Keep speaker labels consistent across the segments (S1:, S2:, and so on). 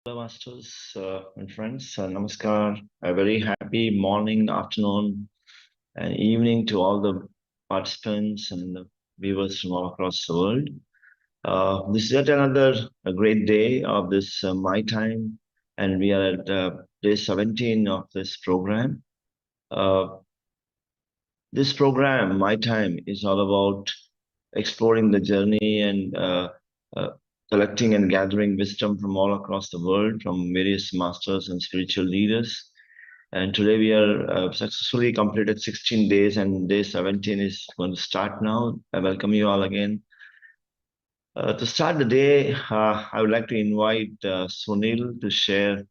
S1: Hello, masters and friends. Namaskar. A very happy morning, afternoon, and evening to all the participants and the viewers from all across the world. This is yet another a great day of this My Time, and we are at day 17 of this program. Uh, this program, My Time, is all about exploring the journey and uh, collecting and gathering wisdom from all across the world, from various masters and spiritual leaders. And today we are successfully completed 16 days, and day 17 is going to start now. I welcome you all again. To start the day, I would like to invite Sunil to share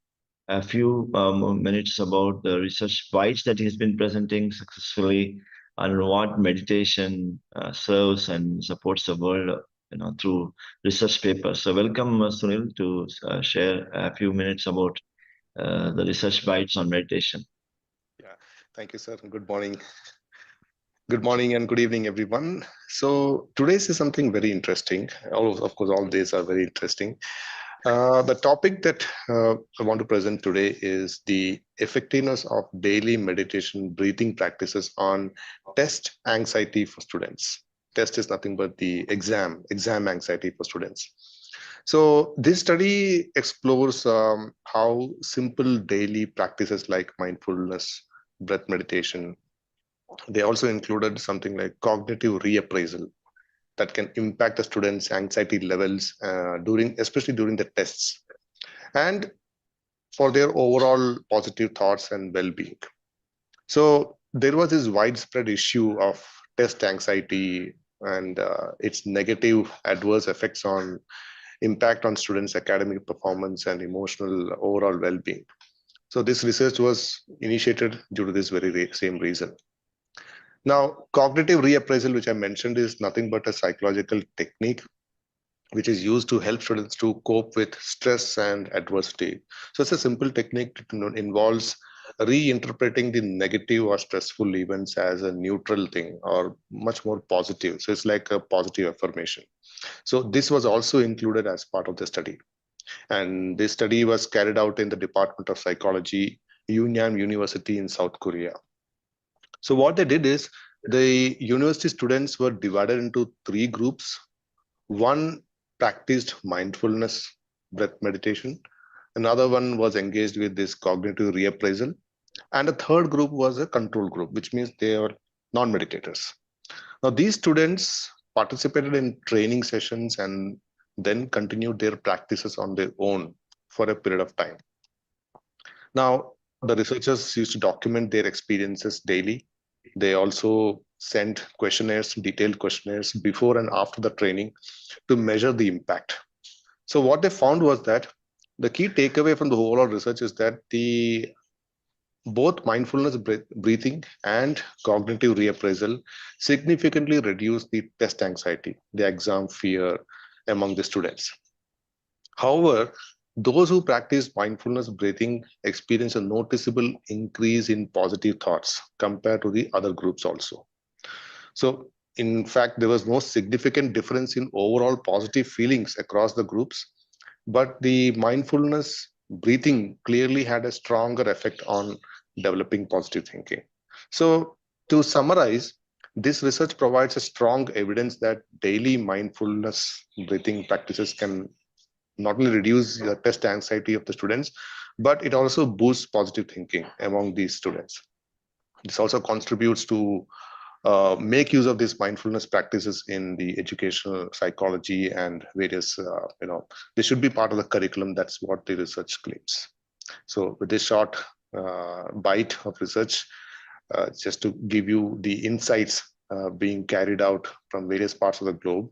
S1: a few minutes about the research bites that he's been presenting successfully on what meditation serves and supports the world, through research papers. So welcome, Sunil, to share a few minutes about the research bites on meditation.
S2: Yeah, thank you, sir. Good morning. Good morning and good evening, everyone. So today's is something very interesting. Of course, all days are very interesting. The topic that I want to present today is the effectiveness of daily meditation breathing practices on test anxiety for students. Test is nothing but the exam anxiety for students. So this study explores how simple daily practices like mindfulness, breath meditation. They also included something like cognitive reappraisal that can impact the students' anxiety levels especially during the tests, and for their overall positive thoughts and well-being. So there was this widespread issue of test anxiety and its negative adverse effects on impact on students' academic performance and emotional overall well-being. So this research was initiated due to this very same reason. Now, cognitive reappraisal, which I mentioned, is nothing but a psychological technique which is used to help students to cope with stress and adversity. So it's a simple technique that involves reinterpreting the negative or stressful events as a neutral thing or much more positive. So it's like a positive affirmation. So this was also included as part of the study. And this study was carried out in the Department of Psychology, Yunnan University in South Korea. So what they did is the university students were divided into three groups. One practiced mindfulness, breath meditation. Another one was engaged with this cognitive reappraisal. And a third group was a control group, which means they are non-meditators. Now, these students participated in training sessions and then continued their practices on their own for a period of time. Now, the researchers used to document their experiences daily. They also sent questionnaires, detailed questionnaires before and after the training to measure the impact. So what they found was that the key takeaway from the overall research is that the both mindfulness breathing and cognitive reappraisal significantly reduce the test anxiety, the exam fear among the students. However, those who practice mindfulness breathing experience a noticeable increase in positive thoughts compared to the other groups also. So, in fact, there was no significant difference in overall positive feelings across the groups, but the mindfulness breathing clearly had a stronger effect on developing positive thinking. So, to summarize, this research provides a strong evidence that daily mindfulness breathing practices can not only reduce the test anxiety of the students, but it also boosts positive thinking among these students. This also contributes to make use of these mindfulness practices in the educational psychology and various, this should be part of the curriculum. That's what the research claims. So with this short bite of research, just to give you the insights being carried out from various parts of the globe,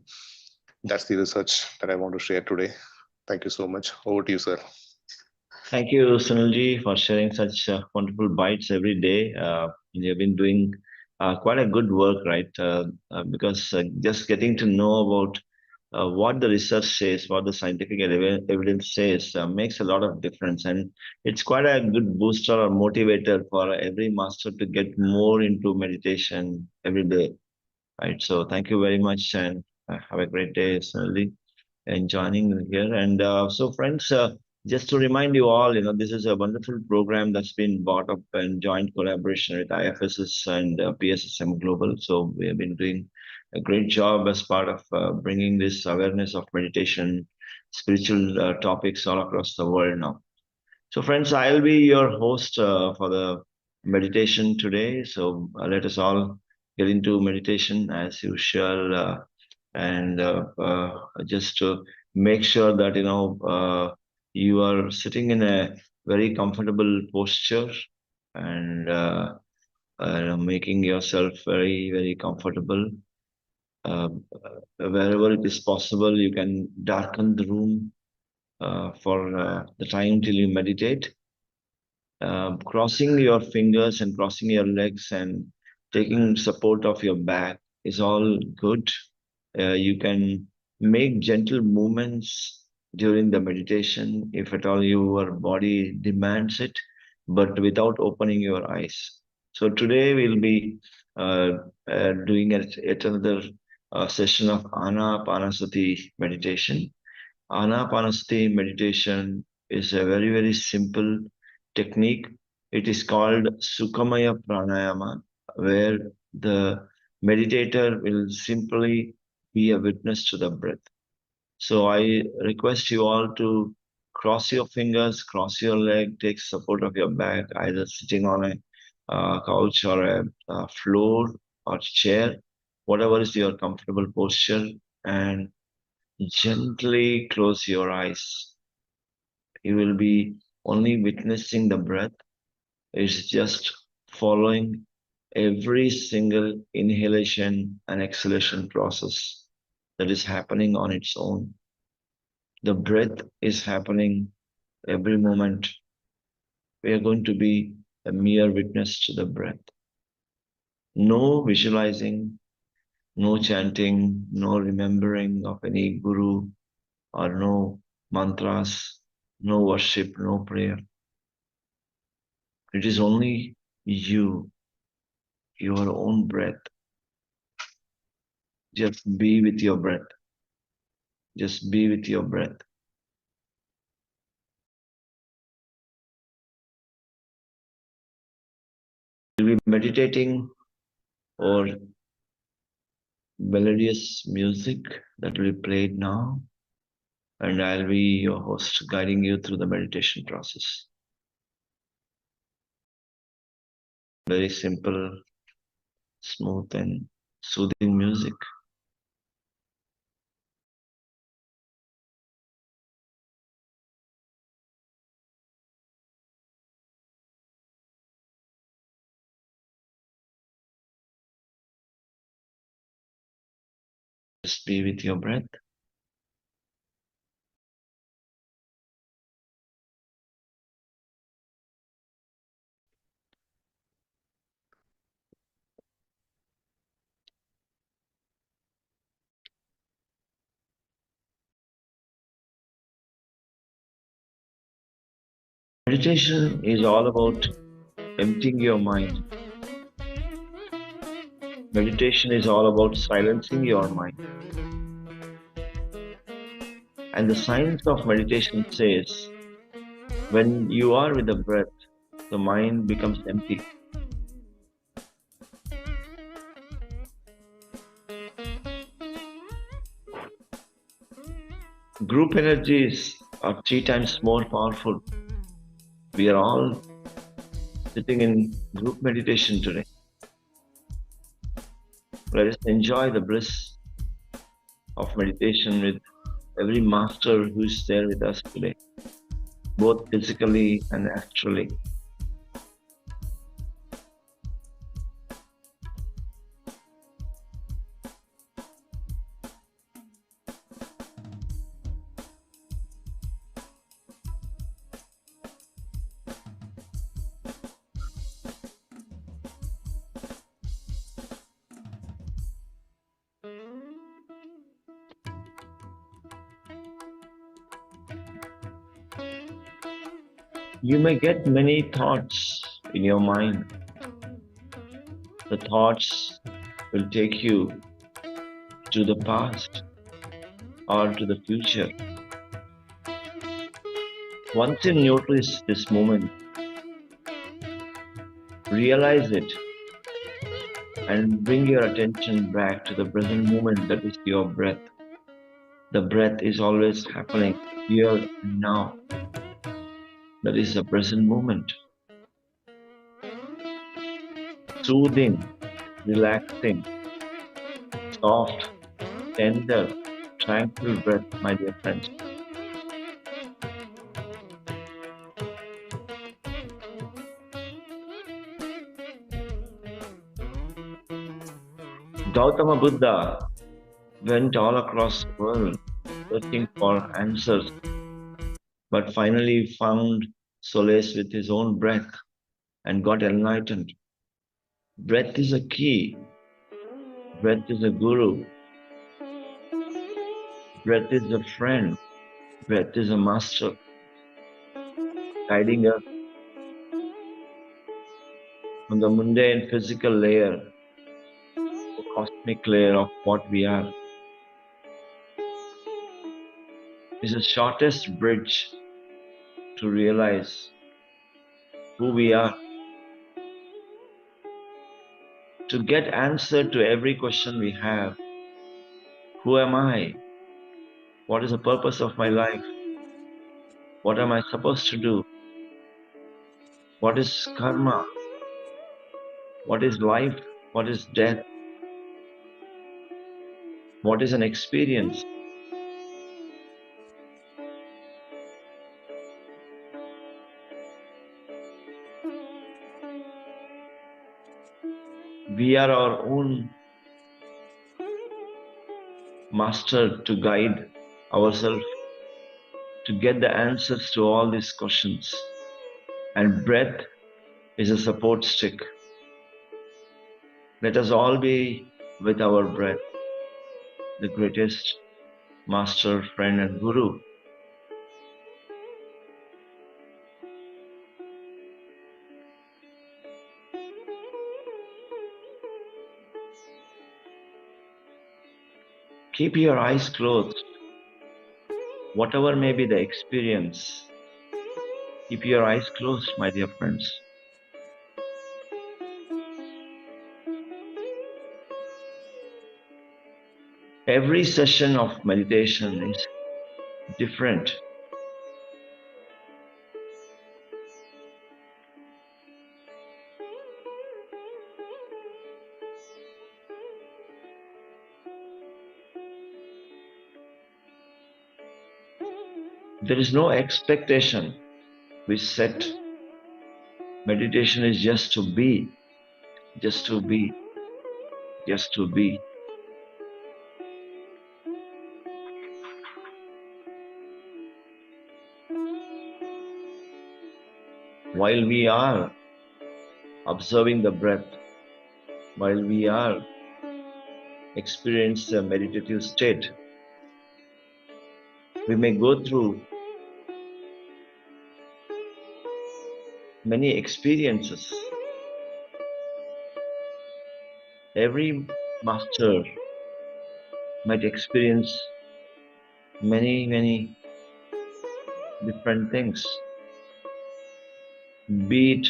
S2: that's the research that I want to share today. Thank you so much. Over to you, sir.
S1: Thank you, Sunilji, for sharing such wonderful bites every day. You've been doing quite a good work, right? Because just getting to know about what the research says, what the scientific evidence says, makes a lot of difference. And it's quite a good booster or motivator for every master to get more into meditation every day, right? So thank you very much, and have a great day, Sunilji, and joining here. And so, friends, Just to remind you all, this is a wonderful program that's been brought up in joint collaboration with IFSS and PSSM Global. So we have been doing a great job as part of bringing this awareness of meditation, spiritual topics all across the world now. So, friends, I'll be your host for the meditation today. So, let us all get into meditation as usual, and just to make sure that you are sitting in a very comfortable posture and making yourself very, very comfortable. Uh, Wherever it is possible, you can darken the room for the time till you meditate. Crossing your fingers and crossing your legs and taking support of your back is all good. You can make gentle movements during the meditation if at all your body demands it, but without opening your eyes. So today we'll be doing yet another session of Ana-Pana-Sati meditation. Ana-Pana-Sati meditation is a very, very simple technique. It is called Sukhamaya Pranayama, where the meditator will simply be a witness to the breath. So I request you all to cross your fingers, cross your leg, take support of your back, either sitting on a couch or a floor or chair, whatever is your comfortable posture, and gently close your eyes. You will be only witnessing the breath. It's just following every single inhalation and exhalation process that is happening on its own. The breath is happening every moment. We are going to be a mere witness to the breath. No visualizing, no chanting, no remembering of any guru, or no mantras, no worship, no prayer. It is only you, your own breath. Just be with your breath. Just be with your breath. You'll be meditating or melodious music that will be played now, and I'll be your host guiding you through the meditation process. Very simple, smooth, and soothing music. Just be with your breath. Meditation is all about emptying your mind. Meditation is all about silencing your mind. And the science of meditation says when you are with the breath, the mind becomes empty. Group energies are 3 times more powerful. We are all sitting in group meditation today. Let us enjoy the bliss of meditation with every master who is there with us today, both physically and astrally. You may get many thoughts in your mind. The thoughts will take you to the past or to the future. Once you notice this moment, realize it and bring your attention back to the present moment, that is your breath. The breath is always happening here and now. That is the present moment. Soothing, relaxing, soft, tender, tranquil breath, my dear friends. Gautama Buddha went all across the world searching for answers, but finally found solace with his own breath and got enlightened. Breath is a key. Breath is a guru. Breath is a friend. Breath is a master, guiding us from the mundane physical layer, the cosmic layer of what we are. It's the shortest bridge to realize who we are. To get answer to every question we have. Who am I? What is the purpose of my life? What am I supposed to do? What is karma? What is life? What is death? What is an experience? We are our own master to guide ourselves to get the answers to all these questions. And breath is a support stick. Let us all be with our breath, the greatest master, friend, and guru. Keep your eyes closed. Whatever may be the experience, keep your eyes closed, my dear friends. Every session of meditation is different. There is no expectation we set. Meditation is just to be, just to be, just to be. While we are observing the breath, while we are experiencing a meditative state, we may go through many experiences. Every master might experience many different things. Be it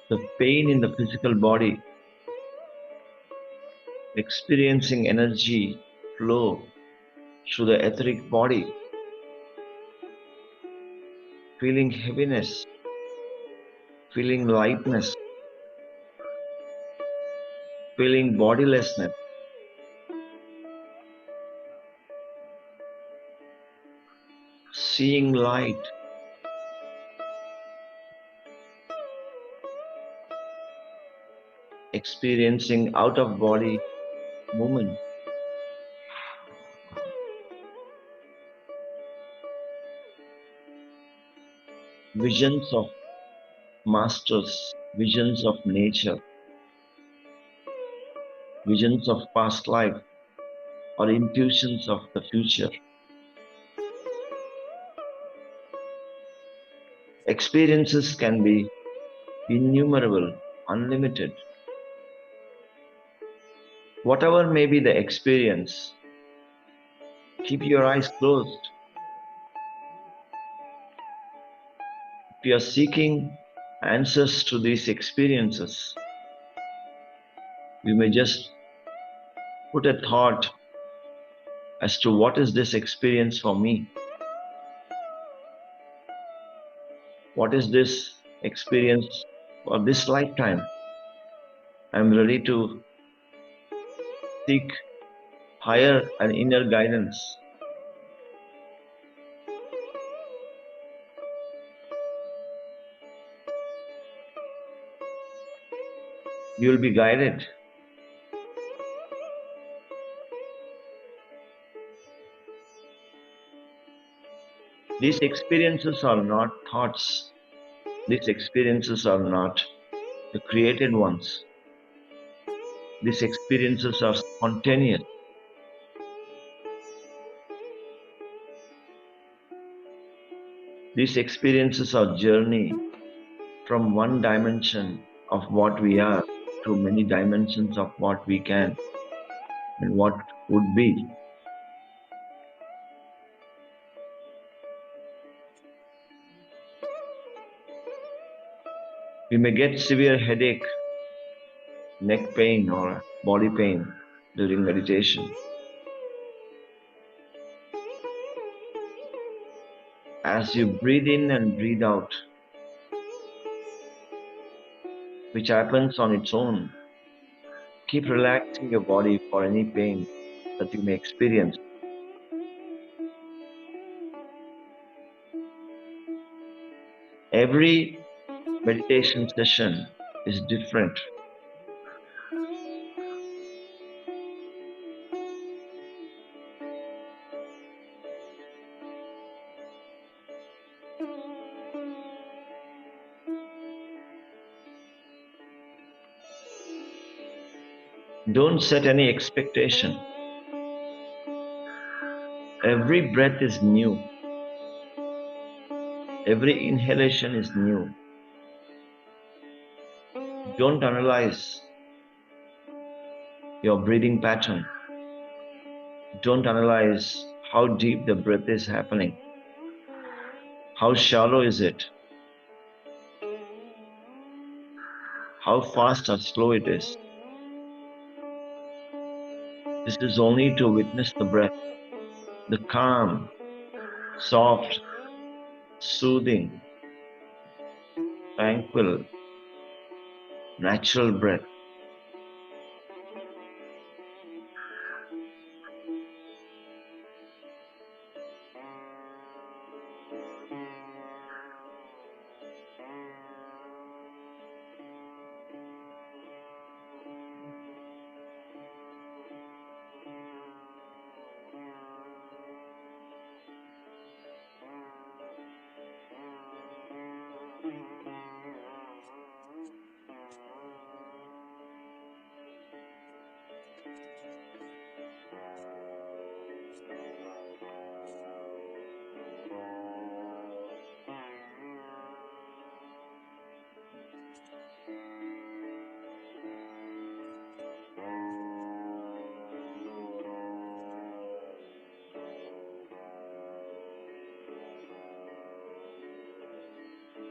S1: the pain in the physical body, experiencing energy flow through the etheric body, feeling heaviness, feeling lightness, feeling bodilessness, seeing light, experiencing out-of-body movement. Visions of masters, visions of nature, visions of past life, or intuitions of the future. Experiences can be innumerable, unlimited. Whatever may be the experience, keep your eyes closed. you are seeking answers to these experiences, you may just put a thought as to what is this experience for me? What is this experience for this lifetime? I'm ready to seek higher and inner guidance. You will be guided. These experiences are not thoughts. These experiences are not the created ones. These experiences are spontaneous. These experiences are journey from one dimension of what we are to many dimensions of what we can and what would be. We may get severe headache, neck pain, or body pain during meditation. As you breathe in and breathe out, which happens on its own, keep relaxing your body for any pain that you may experience. Every meditation session is different. Don't set any expectation. Every breath is new. Every inhalation is new. Don't analyze your breathing pattern. Don't analyze how deep the breath is happening. How shallow is it? How fast or slow it is. This is only to witness the breath, the calm, soft, soothing, tranquil, natural breath.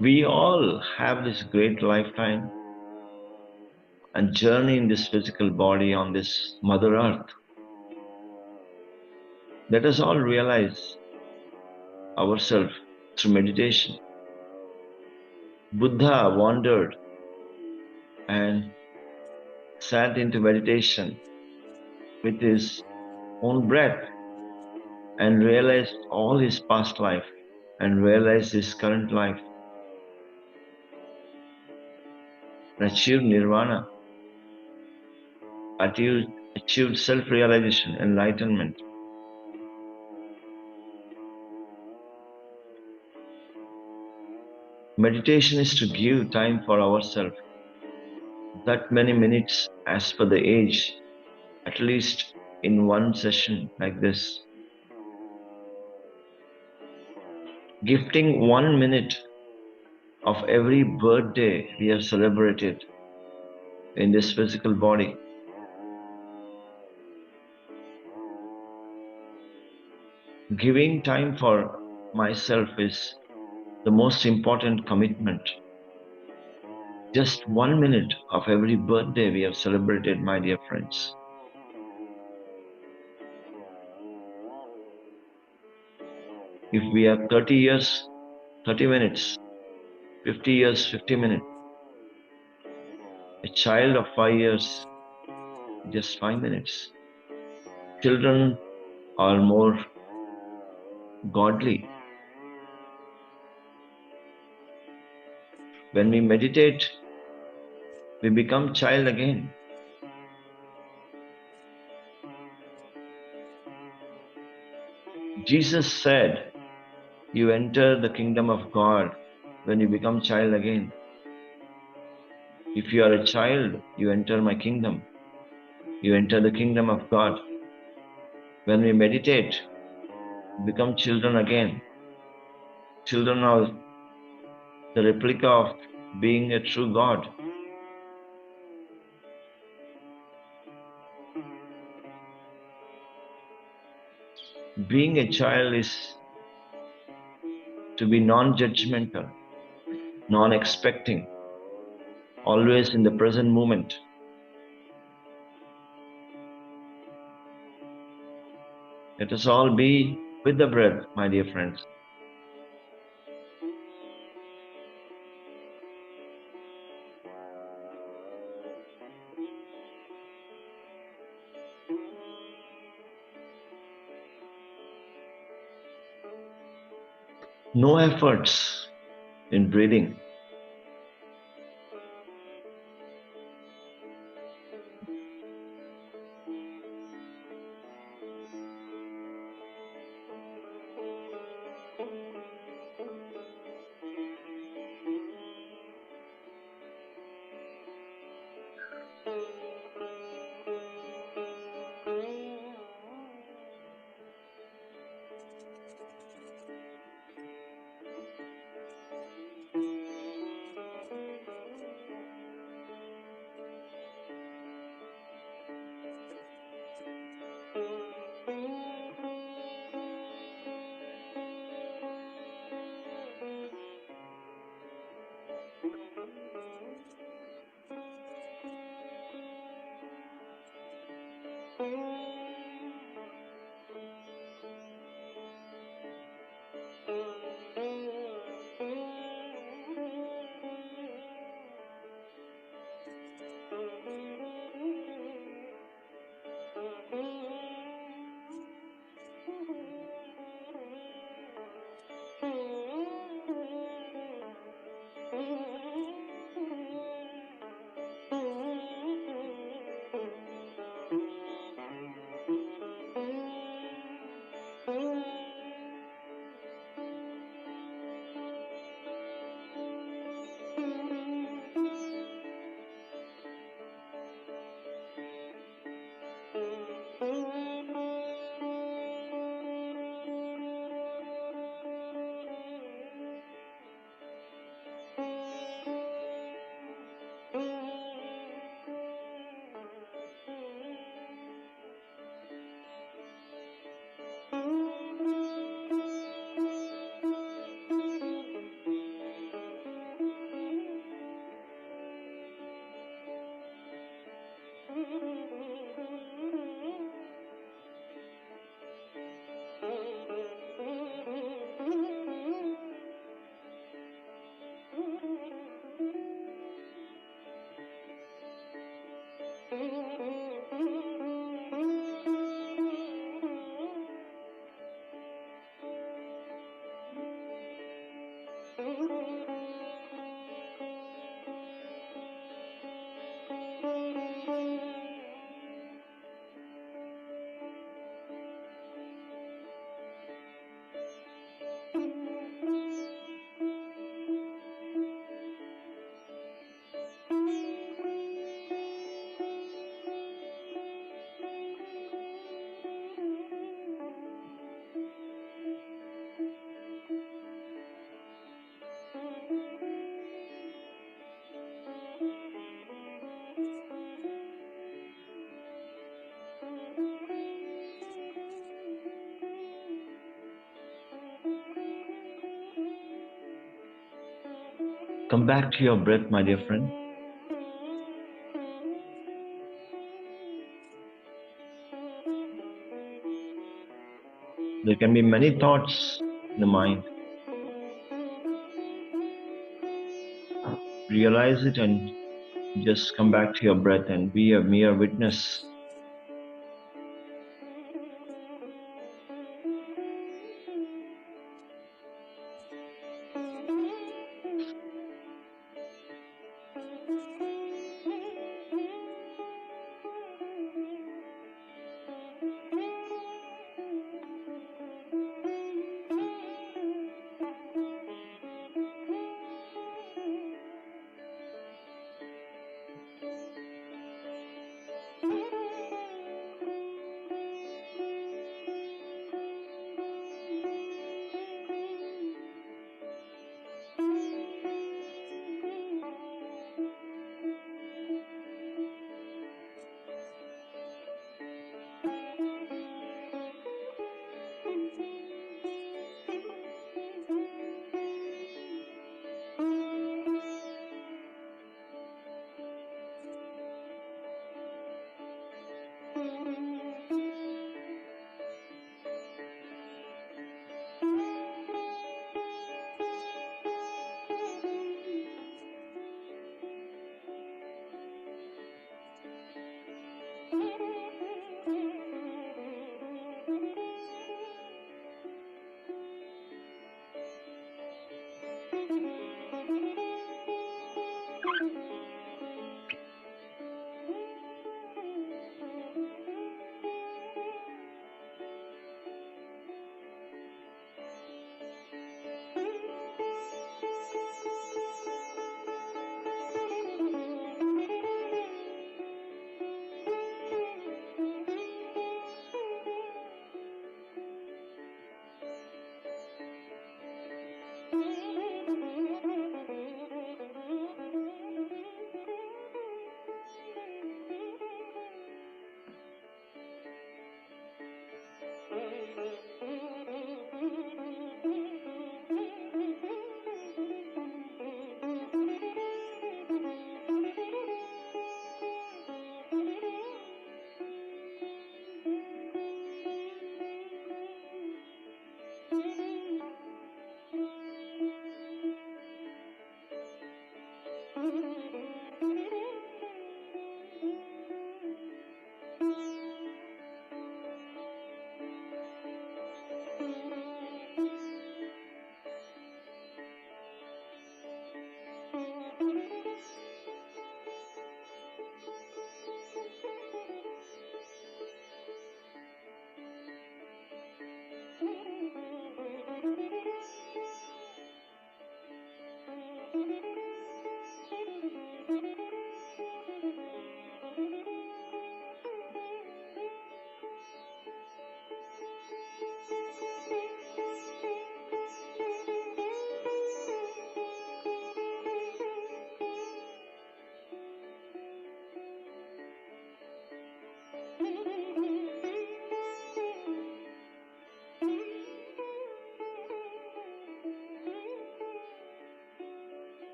S1: We all have this great lifetime and journey in this physical body on this Mother Earth. Let us all realize ourselves through meditation. Buddha wandered and sat into meditation with his own breath and realized all his past life and realized his current life. Achieved nirvana, achieved self-realization, enlightenment. Meditation is to give time for ourselves, that many minutes as per the age, at least in one session like this. Gifting 1 minute of every birthday we have celebrated in this physical body. Giving time for myself is the most important commitment. Just 1 minute of every birthday we have celebrated, my dear friends. If we have 30 years, 30 minutes, 50 years, 50 minutes. A child of 5 years, just 5 minutes. Children are more godly. When we meditate, we become child again. Jesus said, you enter the kingdom of God when you become child again. If you are a child, you enter my kingdom. You enter the kingdom of God. When we meditate, we become children again. Children are the replica of being a true God. Being a child is to be non-judgmental, non-expecting, always in the present moment. Let us all be with the breath, my dear friends. No efforts in breathing. Come back to your breath, my dear friend. There can be many thoughts in the mind. Realize it and just come back to your breath and be a mere witness.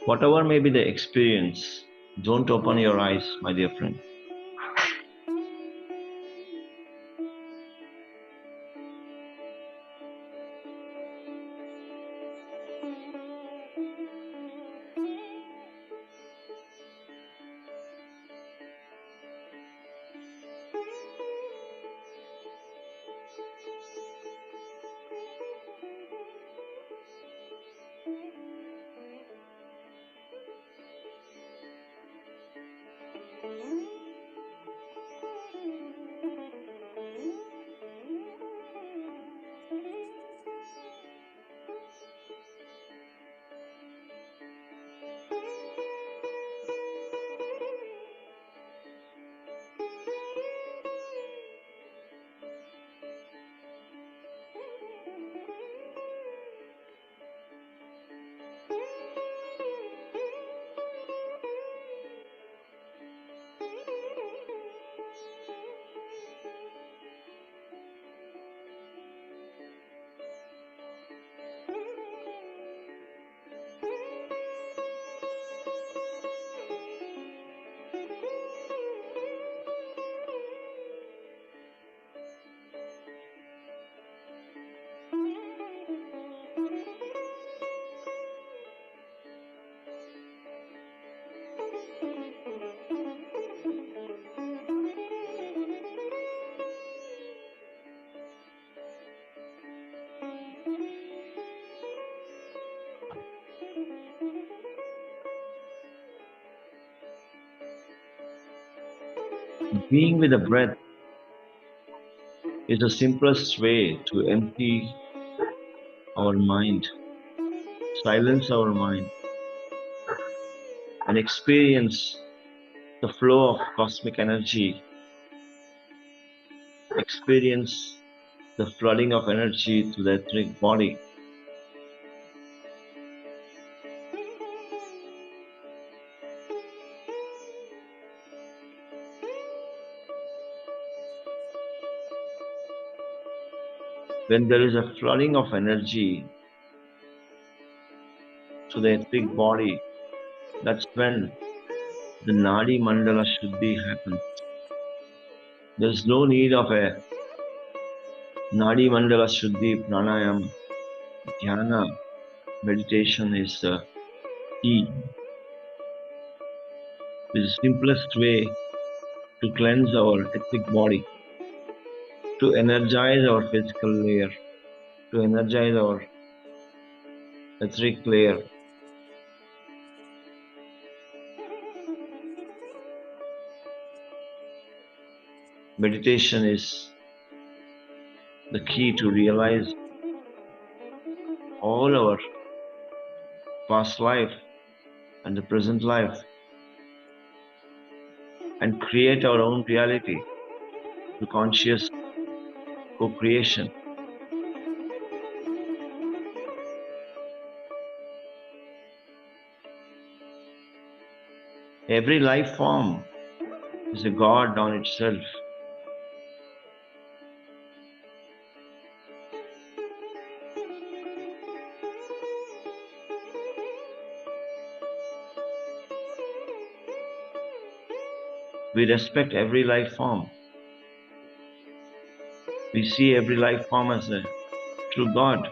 S1: Whatever may be the experience, don't open your eyes, my dear friend. Being with the breath is the simplest way to empty our mind, silence our mind, and experience the flow of cosmic energy, experience the flooding of energy to the etheric body. When there is a flooding of energy to the etheric body, that's when the Nadi Mandala Shuddhi happens. There's no need of a Nadi Mandala Shuddhi Pranayama. Dhyana meditation is the key, the simplest way to cleanse our etheric body, to energize our physical layer, to energize our etheric layer. Meditation is the key to realize all our past life and the present life and create our own reality through conscious co-creation. Every life form is a God on itself. We respect every life form. We see every life form as a true God.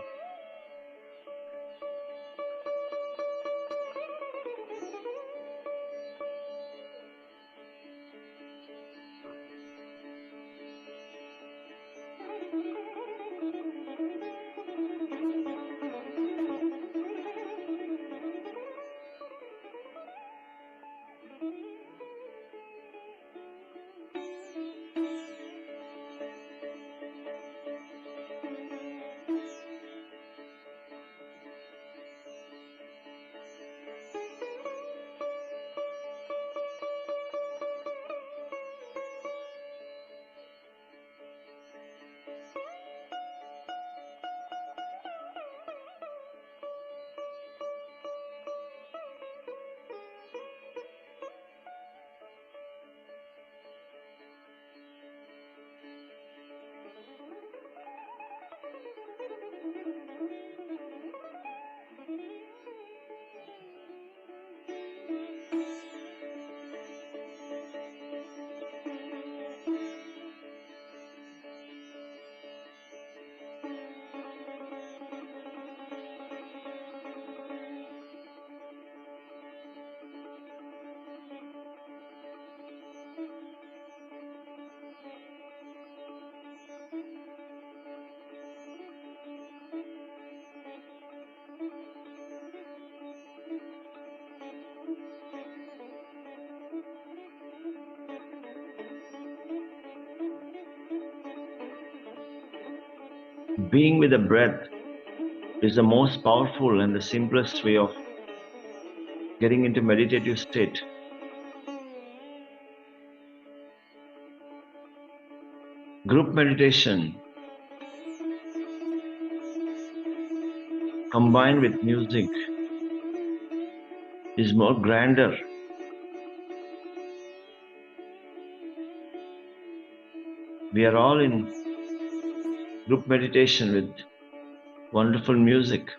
S1: Being with the breath is the most powerful and the simplest way of getting into meditative state. Group meditation combined with music is more grander. We are all in group meditation with wonderful music.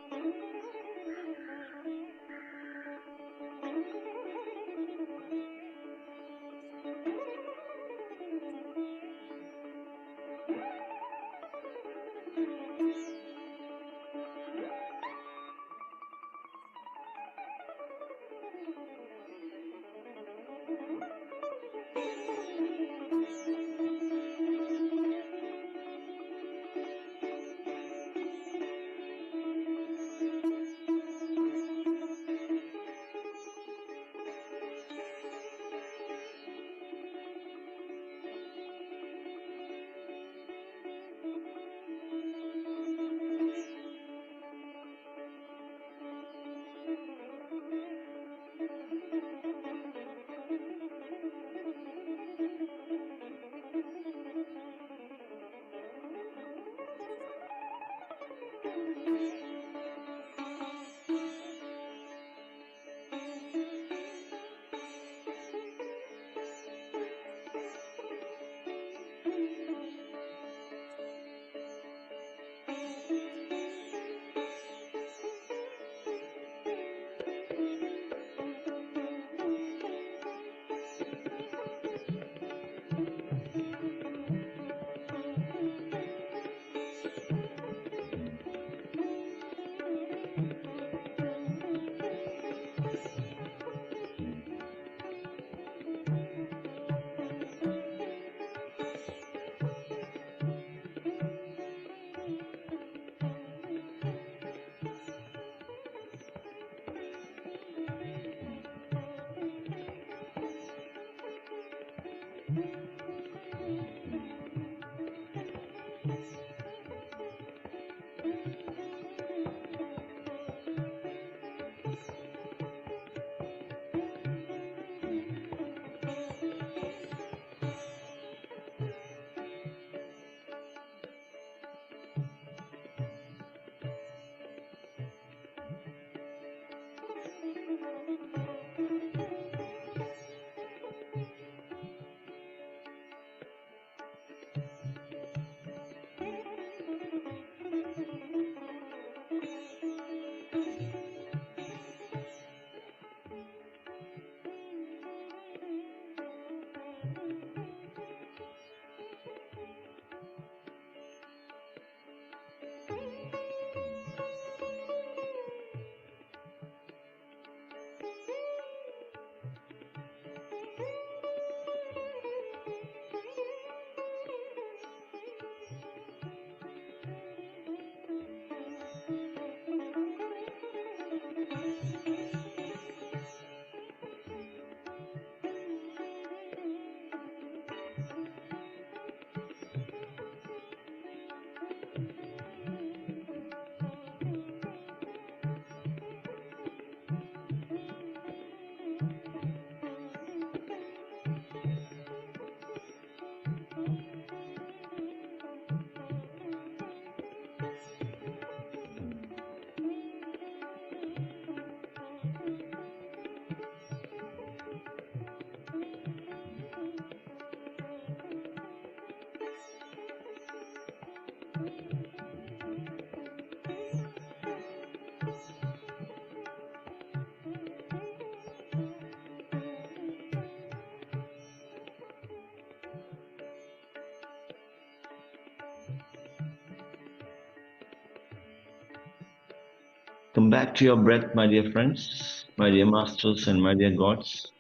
S1: Come back to your breath, my dear friends, my dear masters, and my dear gods.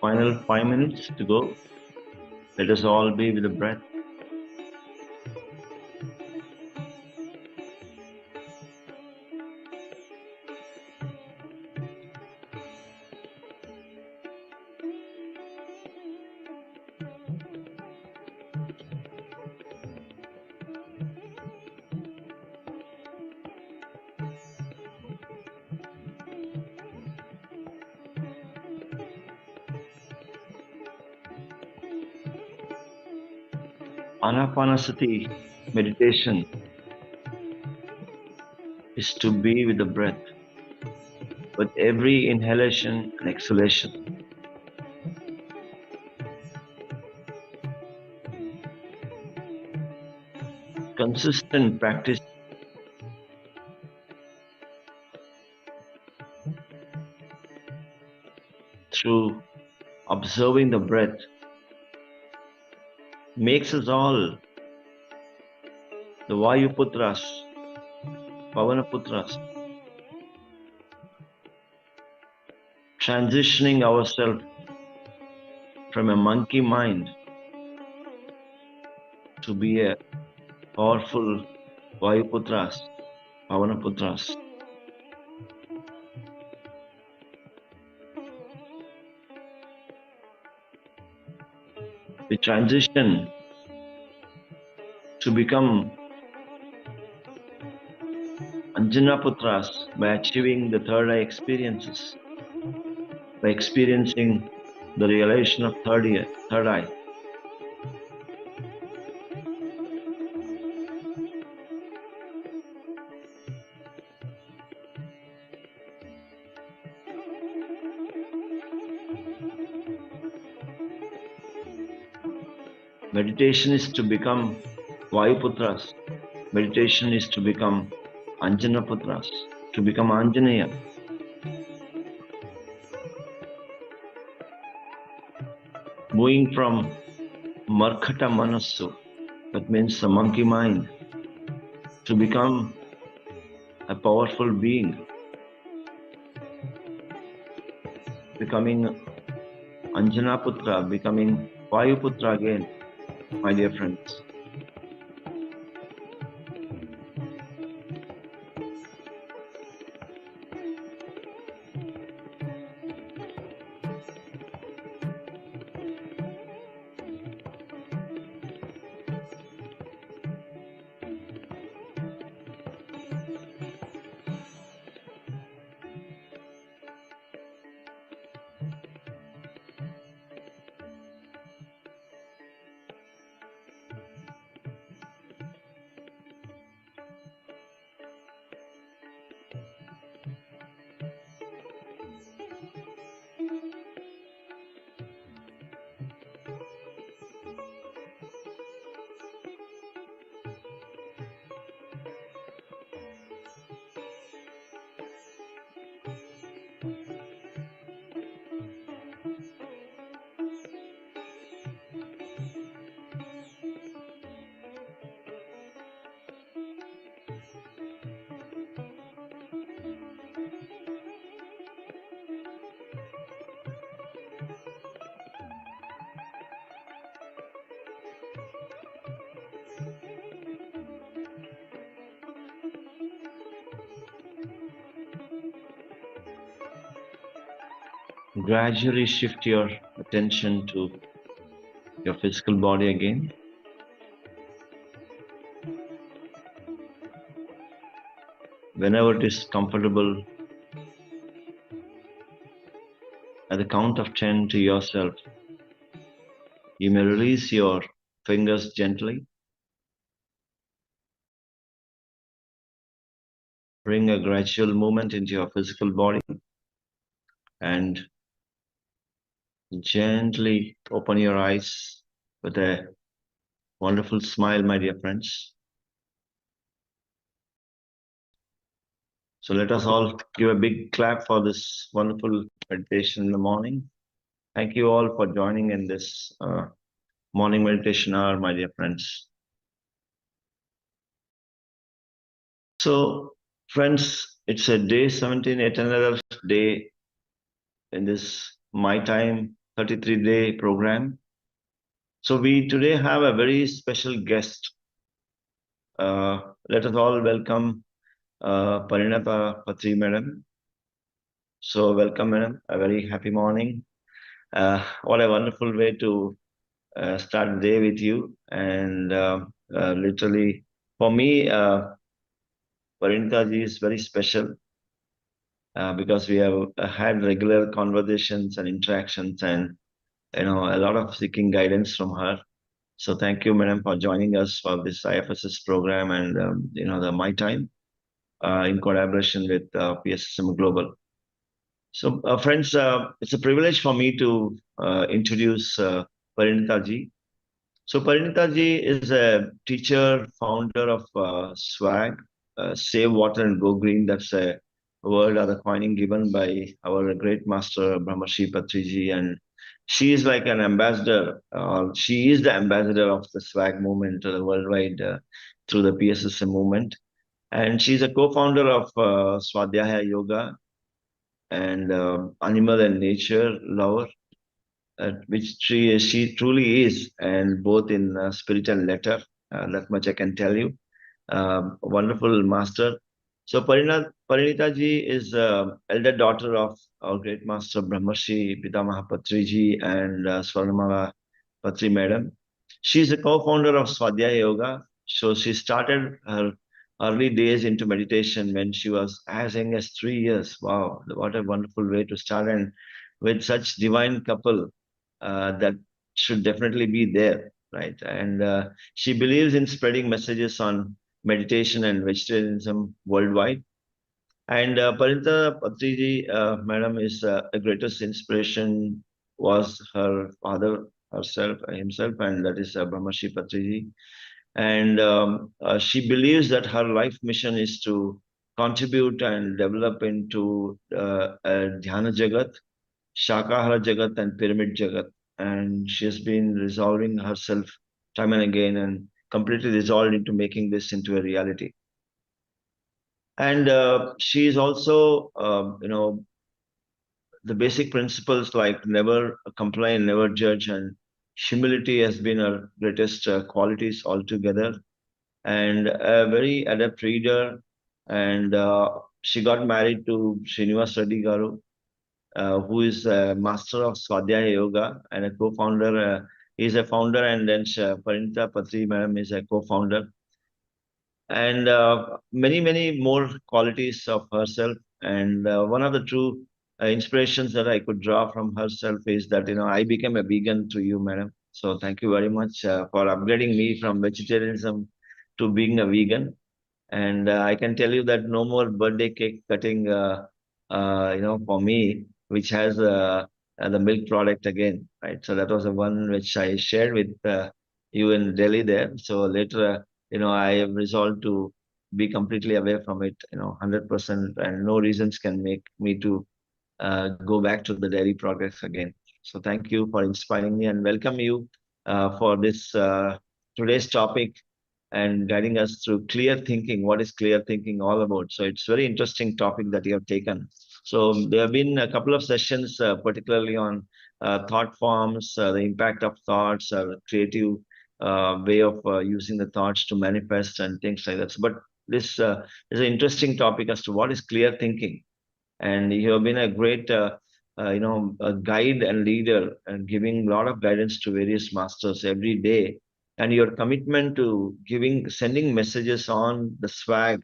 S1: Final 5 minutes to go. Let us all be with the breath. Ana-Pana-Sati Meditation is to be with the breath, with every inhalation and exhalation. Consistent practice through observing the breath makes us all the Vayuputras, Pavanaputras, transitioning ourselves from a monkey mind to be a powerful Vayuputras, Pavanaputras. We transition to become Anjanaputras by achieving the third eye experiences, by experiencing the realization of third eye. Meditation is to become Vayuputras. Meditation is to become Anjanaputras, to become Anjaneya. Moving from Markata Manasu, that means the monkey mind, to become a powerful being, becoming Anjanaputra, becoming Vayuputra again, my dear friends. gradually shift your attention to your physical body again. Whenever it is comfortable, at the count of 10 to yourself, you may release your fingers gently. Bring a gradual movement into your physical body and gently open your eyes with a wonderful smile, my dear friends. So let us all give a big clap for this wonderful meditation in the morning. Thank you all for joining in this morning meditation hour, my dear friends. So, friends, it's a day 17, yet another day in this My Time 33-day program. So we today have a very special guest. Let us all welcome Parinitha Patri, madam. So welcome, madam. A very happy morning. What a wonderful way to start the day with you. And literally, for me, Parinitha ji is very special because we have had regular conversations and interactions, and a lot of seeking guidance from her. So thank you, madam, for joining us for this IFSS program and the My Time in collaboration with PSSM Global. So, friends, it's a privilege for me to introduce Parinitha ji. So, Parinitha ji is a teacher, founder of SWAG, Save Water and Go Green. That's a word or the coining given by our great master Brahmarshi Patriji, and she is like an ambassador. She is the ambassador of the SWAG movement worldwide through the PSSM movement, and she's a co-founder of Swadhyaya Yoga and animal and nature lover, which she truly is, and both in spirit and letter. That much I can tell you. Wonderful master. So Parinitha ji is elder daughter of our great master Brahmarshi Pitamaha Patriji and Swarnamala Patri madam. She's a co-founder of Swadhyaya Yoga. So she started her early days into meditation when she was as young as 3 years. Wow, what a wonderful way to start! And with such divine couple, that should definitely be there, right? And she believes in spreading messages on meditation and vegetarianism worldwide. And Parinitha Patriji, madam, is a greatest inspiration was her father himself, and that is Brahmarshi Patriji. And she believes that her life mission is to contribute and develop into a Dhyana Jagath, Shakahara Jagath, and Pyramid Jagath. And she has been resolving herself time and again and completely resolved into making this into a reality. And she is also, the basic principles like never complain, never judge, and humility has been her greatest qualities altogether. And a very adept reader. And she got married to Srinivas Reddy Garu, who is a master of Swadhyaya Yoga and a co-founder. He's a founder, and then Parinitha Patri madam is a co-founder, and many more qualities of herself. And one of the true inspirations that I could draw from herself is that I became a vegan through you, madam. So thank you very much for upgrading me from vegetarianism to being a vegan. And I can tell you that no more birthday cake cutting, for me, which has the milk product again, right? So that was the one which I shared with you in Delhi there. So later, I have resolved to be completely away from it, 100%, and no reasons can make me to go back to the dairy products again. So thank you for inspiring me and welcome you for this today's topic and guiding us through clear thinking. What is clear thinking all about? So it's very interesting topic that you have taken. So there have been a couple of sessions, particularly on thought forms, the impact of thoughts, creative way of using the thoughts to manifest and things like that. So, but this is an interesting topic as to what is clear thinking. And you have been a great a guide and leader and giving a lot of guidance to various masters every day. And your commitment to sending messages on the swag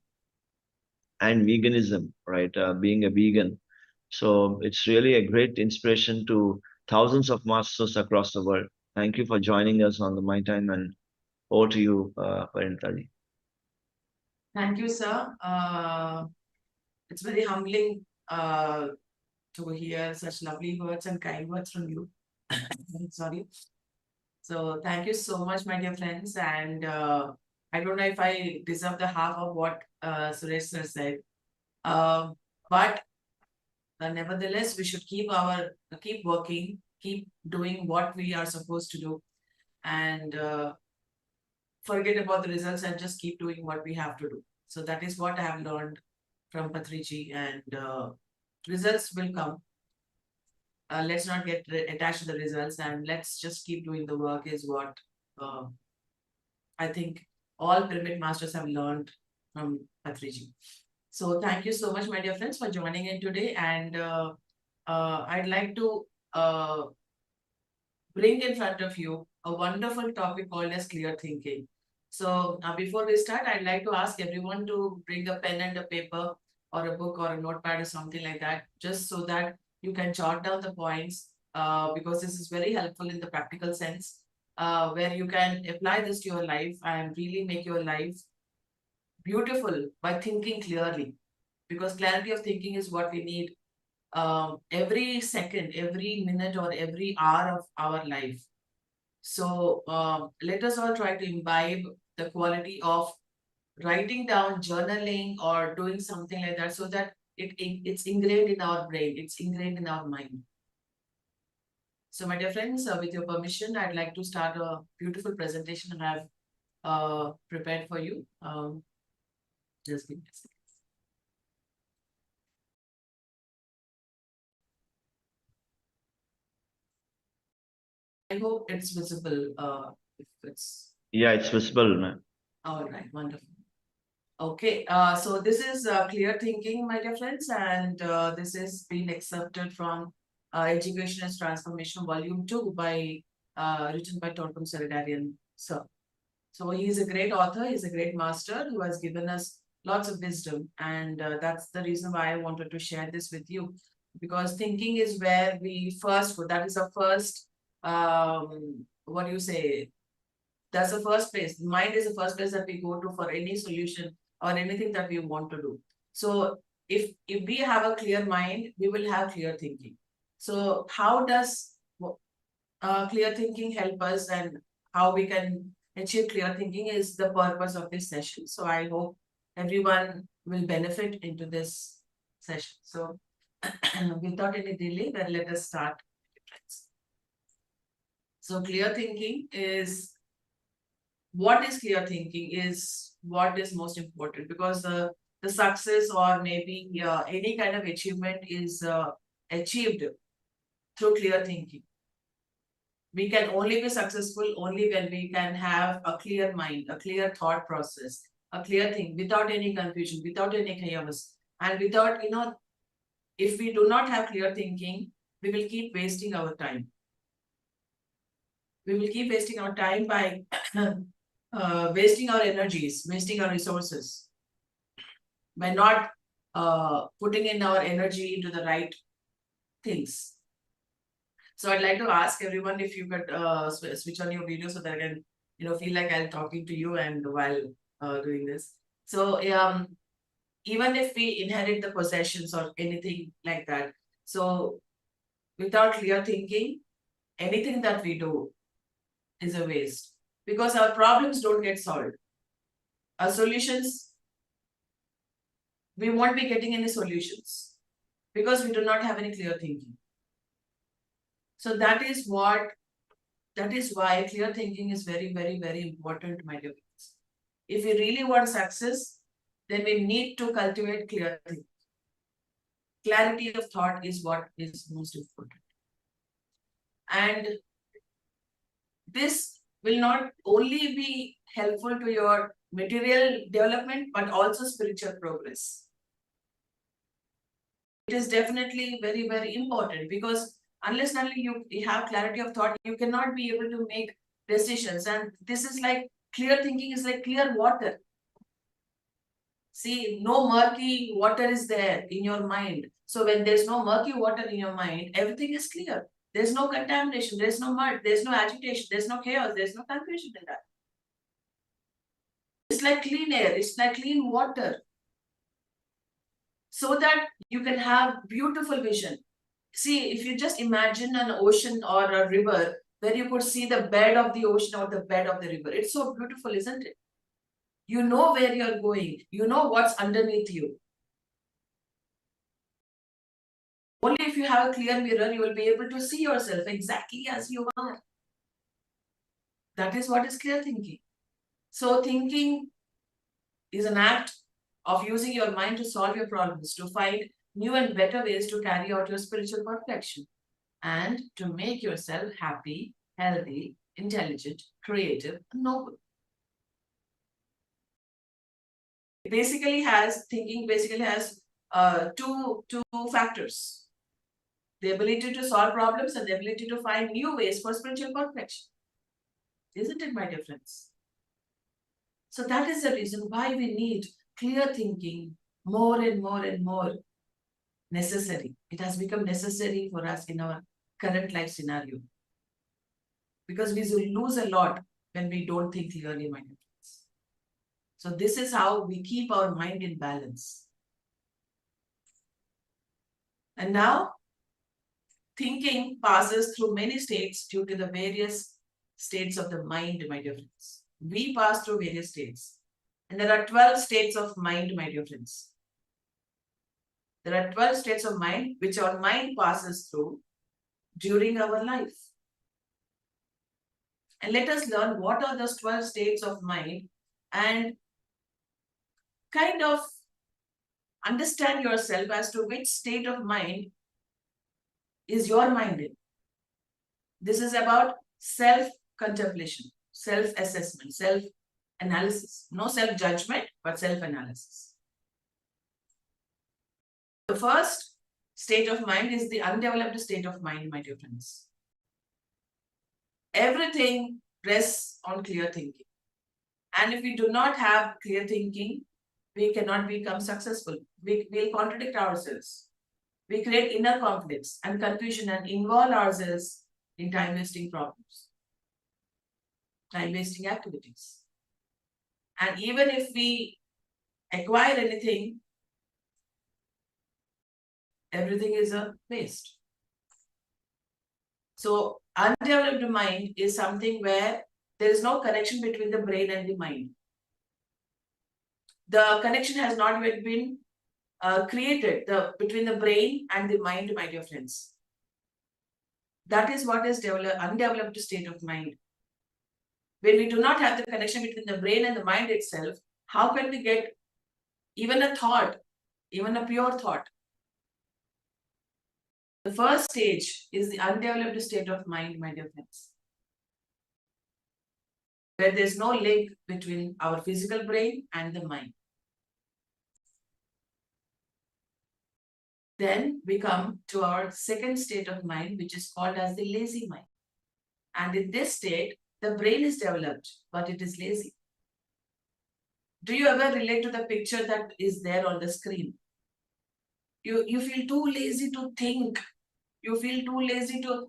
S1: and veganism, right? Being a vegan. So it's really a great inspiration to thousands of masters across the world. Thank you for joining us on the My Time, and over to you, Parinitha ji.
S3: Thank you, sir. It's very humbling to hear such lovely words and kind words from you. Sorry. So thank you so much, my dear friends. And I don't know if I deserve the half of what Suresh sir said. But nevertheless, we should keep working, keep doing what we are supposed to do, and forget about the results and just keep doing what we have to do. So that is what I have learned from Patriji, and results will come. Let's not get attached to the results, and let's just keep doing the work is what I think all pyramid masters have learned from Patriji. So thank you so much, my dear friends, for joining in today. And I'd like to bring in front of you a wonderful topic called as clear thinking. So before we start, I'd like to ask everyone to bring a pen and a paper or a book or a notepad or something like that, just so that you can jot down the points, because this is very helpful in the practical sense, where you can apply this to your life and really make your life beautiful by thinking clearly, because clarity of thinking is what we need every second, every minute, or every hour of our life. So let us all try to imbibe the quality of writing down, journaling, or doing something like that, so that it's ingrained in our brain, it's ingrained in our mind. So my dear friends, with your permission, I'd like to start a beautiful presentation that I've prepared for you. Just give me a second. I hope it's visible. If it's
S1: Yeah, it's visible, man.
S3: all right, wonderful. Okay, so this is clear thinking, my dear friends, and this is being accepted from Education is Transformation, Volume 2, written by Tortum Saradarian, sir. So he's a great author, he's a great master who has given us lots of wisdom, and that's the reason why I wanted to share this with you, because thinking is where we first go. That is our first, what do you say? That's the first place. Mind is the first place that we go to for any solution or anything that we want to do. So if we have a clear mind, we will have clear thinking. So how does clear thinking help us, and how we can achieve clear thinking is the purpose of this session. So I hope everyone will benefit into this session. So without any delay, then let us start. So clear thinking is, what is clear thinking is what is most important, because the success or maybe any kind of achievement is achieved through clear thinking. We can only be successful only when we can have a clear mind, a clear thought process, a clear thing, without any confusion, without any chaos, and without, if we do not have clear thinking, we will keep wasting our time. We will keep wasting our time by wasting our energies, wasting our resources, by not putting in our energy into the right things. So I'd like to ask everyone if you could switch on your video so that I can, feel like I'm talking to you and while doing this. So even if we inherit the possessions or anything like that, so without clear thinking, anything that we do is a waste, because our problems don't get solved. Our solutions, we won't be getting any solutions because we do not have any clear thinking. So that is why clear thinking is very, very, very important, my dear friends. If we really want success, then we need to cultivate clear thinking. Clarity of thought is what is most important. And this will not only be helpful to your material development, but also spiritual progress. it is definitely very, very important, because unless and until you have clarity of thought, you cannot be able to make decisions. And this is like clear thinking is like clear water. See, no murky water is there in your mind. So when there's no murky water in your mind, everything is clear. There's no contamination, there's no mud, there's no agitation, there's no chaos, there's no confusion in that. It's like clean air, it's like clean water. So that you can have beautiful vision. See, if you just imagine an ocean or a river, where you could see the bed of the ocean or the bed of the river. It's so beautiful, isn't it? You know where you're going. You know what's underneath you. Only if you have a clear mirror, you will be able to see yourself exactly as you are. That is what is clear thinking. So thinking is an act of using your mind to solve your problems, to find new and better ways to carry out your spiritual perfection, and to make yourself happy, healthy, intelligent, creative, and noble. Thinking basically has two factors: the ability to solve problems and the ability to find new ways for spiritual perfection. Isn't it, my dear friends? So that is the reason why we need clear thinking more and more and more necessary. It has become necessary for us in our current life scenario, because we lose a lot when we don't think clearly, my dear friends. So this is how we keep our mind in balance. And now, thinking passes through many states due to the various states of the mind, my dear friends. We pass through various states. And there are 12 states of mind, my dear friends. There are 12 states of mind which our mind passes through during our life. And let us learn what are those 12 states of mind and kind of understand yourself as to which state of mind is your mind in. This is about self-contemplation, self-assessment, self-analysis. No self-judgment, but self-analysis. The first state of mind is the undeveloped state of mind, my dear friends. Everything rests on clear thinking. And if we do not have clear thinking, we cannot become successful. We will contradict ourselves. We create inner conflicts and confusion and involve ourselves in time-wasting problems, time-wasting activities. And even if we acquire anything, everything is a waste. So undeveloped mind is something where there is no connection between the brain and the mind. The connection has not yet been created between the brain and the mind, my dear friends. That is what is undeveloped state of mind. When we do not have the connection between the brain and the mind itself, how can we get even a thought, even a pure thought? The first stage is the undeveloped state of mind, my dear friends, where there's no link between our physical brain and the mind. Then we come to our second state of mind, which is called as the lazy mind. And in this state, the brain is developed, but it is lazy. Do you ever relate to the picture that is there on the screen? You feel too lazy to think. You feel too lazy to,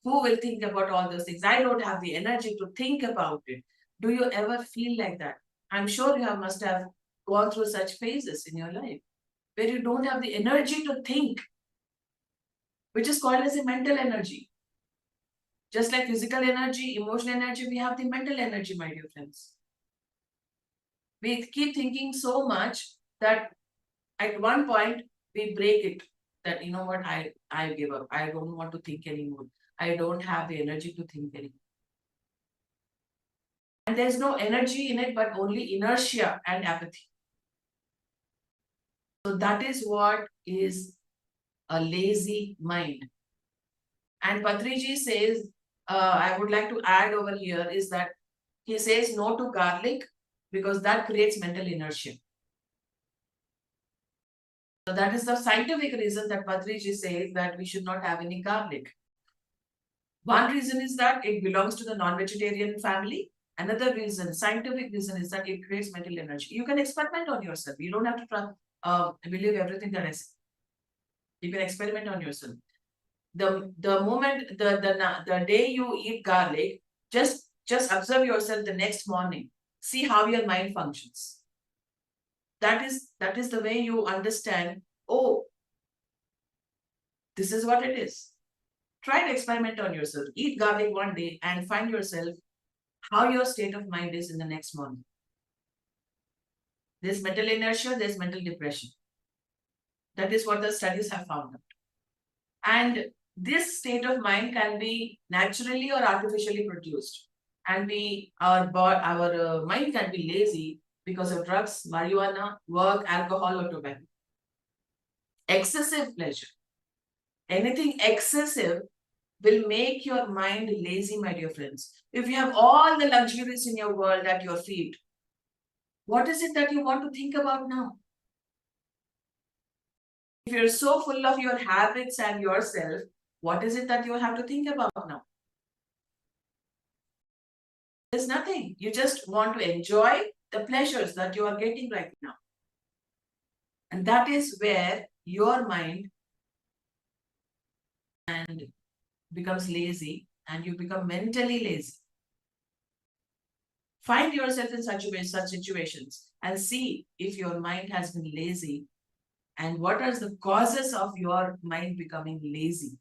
S3: who will think about all those things? I don't have the energy to think about it. Do you ever feel like that? I'm sure you must have gone through such phases in your life where you don't have the energy to think, which is called as a mental energy. Just like physical energy, emotional energy, we have the mental energy, my dear friends. We keep thinking so much that at one point we break it. That, you know what, I give up. I don't want to think anymore. I don't have the energy to think anymore. And there's no energy in it, but only inertia and apathy. So that is what is a lazy mind. And Patriji says, I would like to add over here is that he says no to garlic because that creates mental inertia. So that is the scientific reason that Patriji says that we should not have any garlic. One reason is that it belongs to the non-vegetarian family. Another reason, scientific reason, is that it creates mental energy. You can experiment on yourself. You don't have to try, believe everything that I say. You can experiment on yourself. The moment the day you eat garlic, just observe yourself the next morning. See how your mind functions. That is the way you understand, oh, this is what it is. Try to experiment on yourself. Eat garlic one day and find yourself how your state of mind is in the next morning. There's mental inertia, there's mental depression. That is what the studies have found out. And this state of mind can be naturally or artificially produced. And our mind can be lazy because of drugs, marijuana, work, alcohol, or tobacco. Excessive pleasure. Anything excessive will make your mind lazy, my dear friends. If you have all the luxuries in your world at your feet, what is it that you want to think about now? If you're so full of your habits and yourself, what is it that you have to think about now? There's nothing. You just want to enjoy the pleasures that you are getting right now. And that is where your mind and becomes lazy and you become mentally lazy. Find yourself in such situations and see if your mind has been lazy and what are the causes of your mind becoming lazy.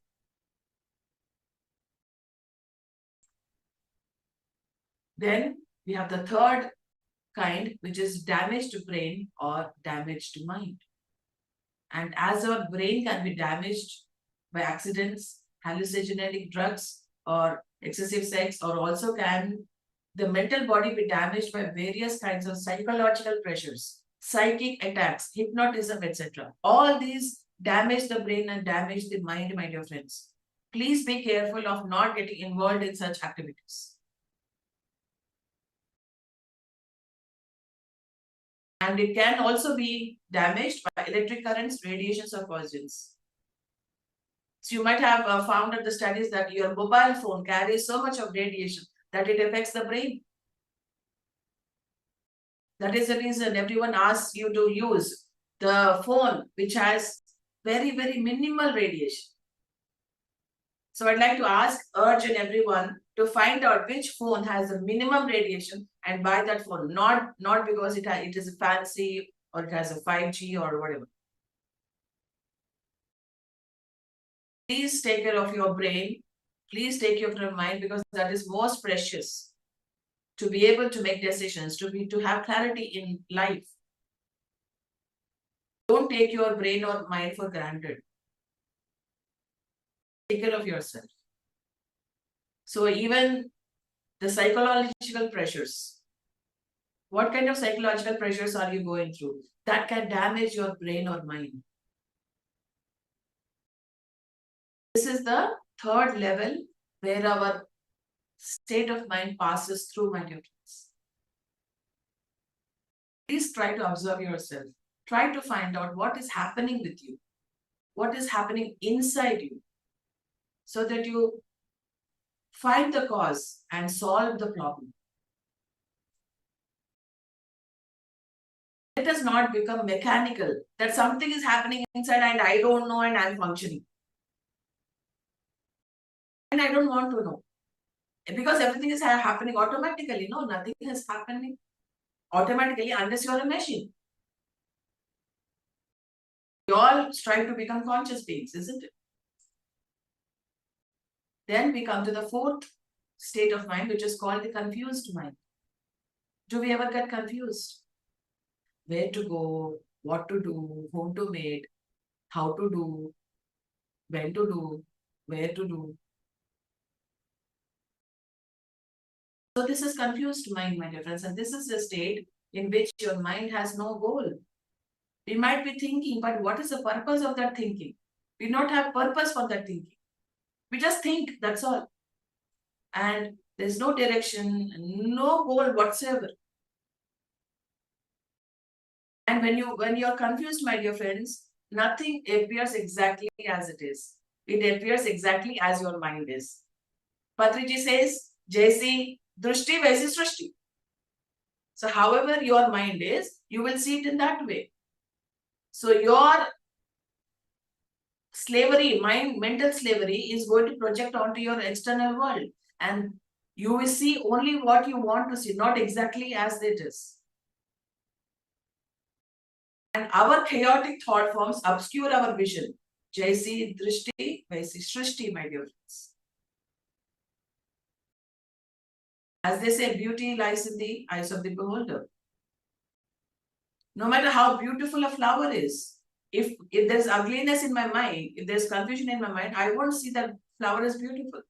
S3: Then we have the third kind, which is damage to brain or damage to mind. And as our brain can be damaged by accidents, hallucinogenic drugs, or excessive sex, or also can the mental body be damaged by various kinds of psychological pressures, psychic attacks, hypnotism, etc. All these damage the brain and damage the mind, my dear friends. Please be careful of not getting involved in such activities. And it can also be damaged by electric currents, radiations, or poisons. So you might have found at the studies that your mobile phone carries so much of radiation that it affects the brain. That is the reason everyone asks you to use the phone which has very, very minimal radiation. So I'd like to urge everyone to find out which phone has the minimum radiation and buy that phone, not because it is fancy or it has a 5G or whatever. Please take care of your brain. Please take care of your mind, because that is most precious to be able to make decisions, to have clarity in life. Don't take your brain or mind for granted. Take care of yourself. So even the psychological pressures, what kind of psychological pressures are you going through that can damage your brain or mind? This is the third level where our state of mind passes through, my dear friends. Please try to observe yourself. Try to find out what is happening with you, what is happening inside you, so that you find the cause and solve the problem. Let us not become mechanical, that something is happening inside and I don't know and I'm functioning. And I don't want to know. Because everything is happening automatically. No, nothing is happening automatically unless you are a machine. We all strive to become conscious beings, isn't it? Then we come to the fourth state of mind, which is called the confused mind. Do we ever get confused? Where to go, what to do, whom to meet, how to do, when to do, where to do. So this is confused mind, my dear friends, and this is a state in which your mind has no goal. We might be thinking, but what is the purpose of that thinking? We do not have purpose for that thinking. We just think, that's all. And there's no direction, no goal whatsoever. And when you're confused, my dear friends, nothing appears exactly as it is. It appears exactly as your mind is. Patriji says, Jaisi Drushti Vaisi Srishti. So however your mind is, you will see it in that way. So your slavery, mental slavery is going to project onto your external world. And you will see only what you want to see, not exactly as it is. And our chaotic thought forms obscure our vision. Jaisi Drishti, Vaisi Srishti, my dear friends. As they say, beauty lies in the eyes of the beholder. No matter how beautiful a flower is, if there's ugliness in my mind, if there's confusion in my mind, I won't see that flower is beautiful.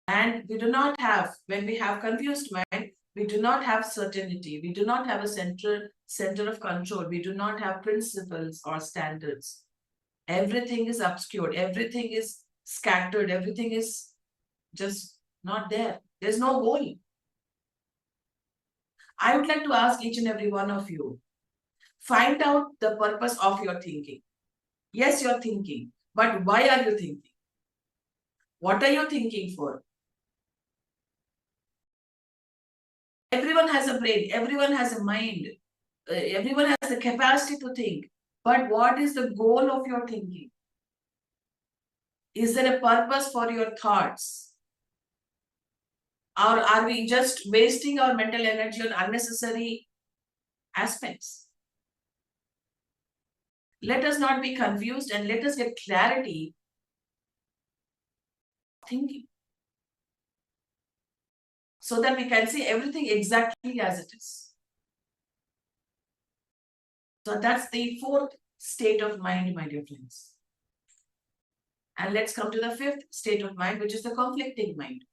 S3: And we do not have, when we have confused mind, we do not have certainty. We do not have a center of control. We do not have principles or standards. Everything is obscured. Everything is scattered. Everything is just not there. There's no goal. I would like to ask each and every one of you, find out the purpose of your thinking. Yes, you're thinking, but why are you thinking? What are you thinking for? Everyone has a brain, everyone has a mind, everyone has the capacity to think. But what is the goal of your thinking? Is there a purpose for your thoughts? Or are we just wasting our mental energy on unnecessary aspects? Let us not be confused and let us get clarity thinking, so that we can see everything exactly as it is. So that's the fourth state of mind, my dear friends. And let's come to the fifth state of mind, which is the conflicting mind.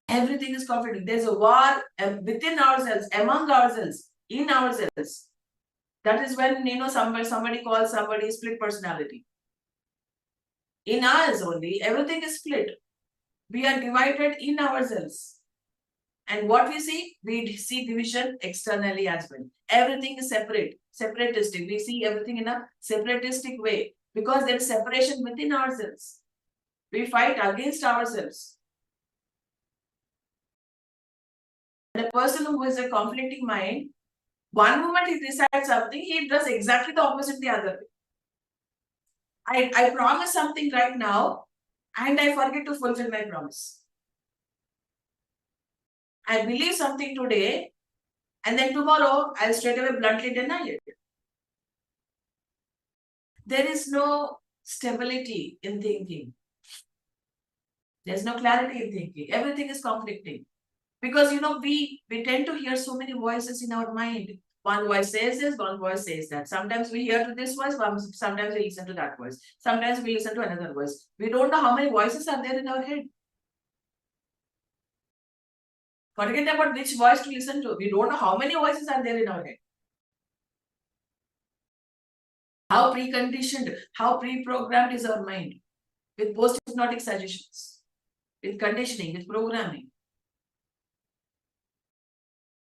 S3: Everything is conflicting. There's a war within ourselves, among ourselves, in ourselves. That is when, somebody calls somebody split personality. In us only, everything is split. We are divided in ourselves. And what we see division externally as well. Everything is separatistic. We see everything in a separatistic way because there is separation within ourselves. We fight against ourselves. And a person who has a conflicting mind, one moment he decides something, he does exactly the opposite the other way. I promise something right now and I forget to fulfill my promise. I believe something today and then tomorrow I'll straight away bluntly deny it. There is no stability in thinking. There's no clarity in thinking. Everything is conflicting. Because, we tend to hear so many voices in our mind. One voice says this, one voice says that. Sometimes we hear to this voice, sometimes we listen to that voice. Sometimes we listen to another voice. We don't know how many voices are there in our head. Forget about which voice to listen to. We don't know how many voices are there in our head. How preconditioned, how pre-programmed is our mind with post-hypnotic suggestions, with conditioning, with programming.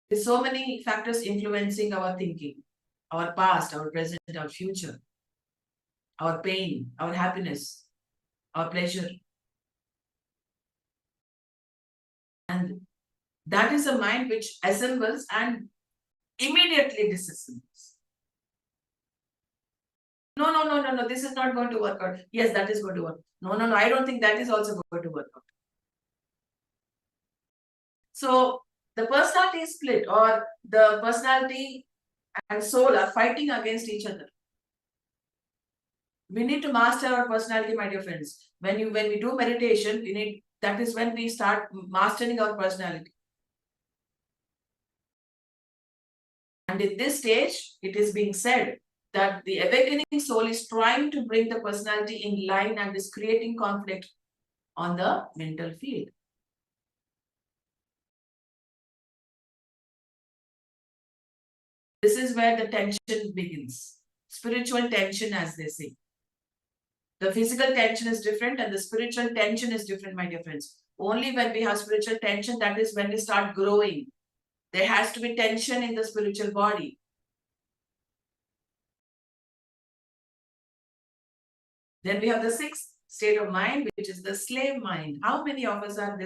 S3: There's so many factors influencing our thinking, our past, our present, our future, our pain, our happiness, our pleasure. And that is a mind which assembles and immediately disassembles. No, this is not going to work out. Yes, that is going to work. No, I don't think that is also going to work out. So the personality is split, or the personality and soul are fighting against each other. We need to master our personality, my dear friends. When we do meditation, that is when we start mastering our personality. And in this stage, it is being said that the awakening soul is trying to bring the personality in line and is creating conflict on the mental field. This is where the tension begins. Spiritual tension, as they say. The physical tension is different and the spiritual tension is different, my dear friends. Only when we have spiritual tension, that is when we start growing. There has to be tension in the spiritual body. Then we have the sixth state of mind, which is the slave mind. How many of us are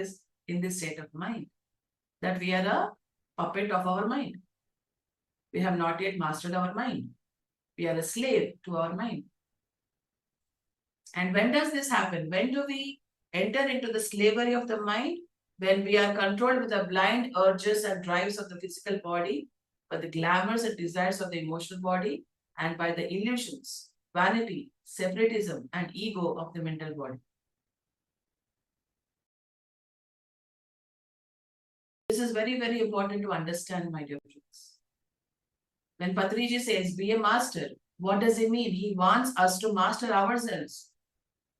S3: in this state of mind? That we are a puppet of our mind. We have not yet mastered our mind. We are a slave to our mind. And when does this happen? When do we enter into the slavery of the mind? When we are controlled with the blind urges and drives of the physical body, by the glamours and desires of the emotional body, and by the illusions, vanity, separatism, and ego of the mental body. This is very, very important to understand, my dear friends. When Patriji says, be a master, what does he mean? He wants us to master ourselves.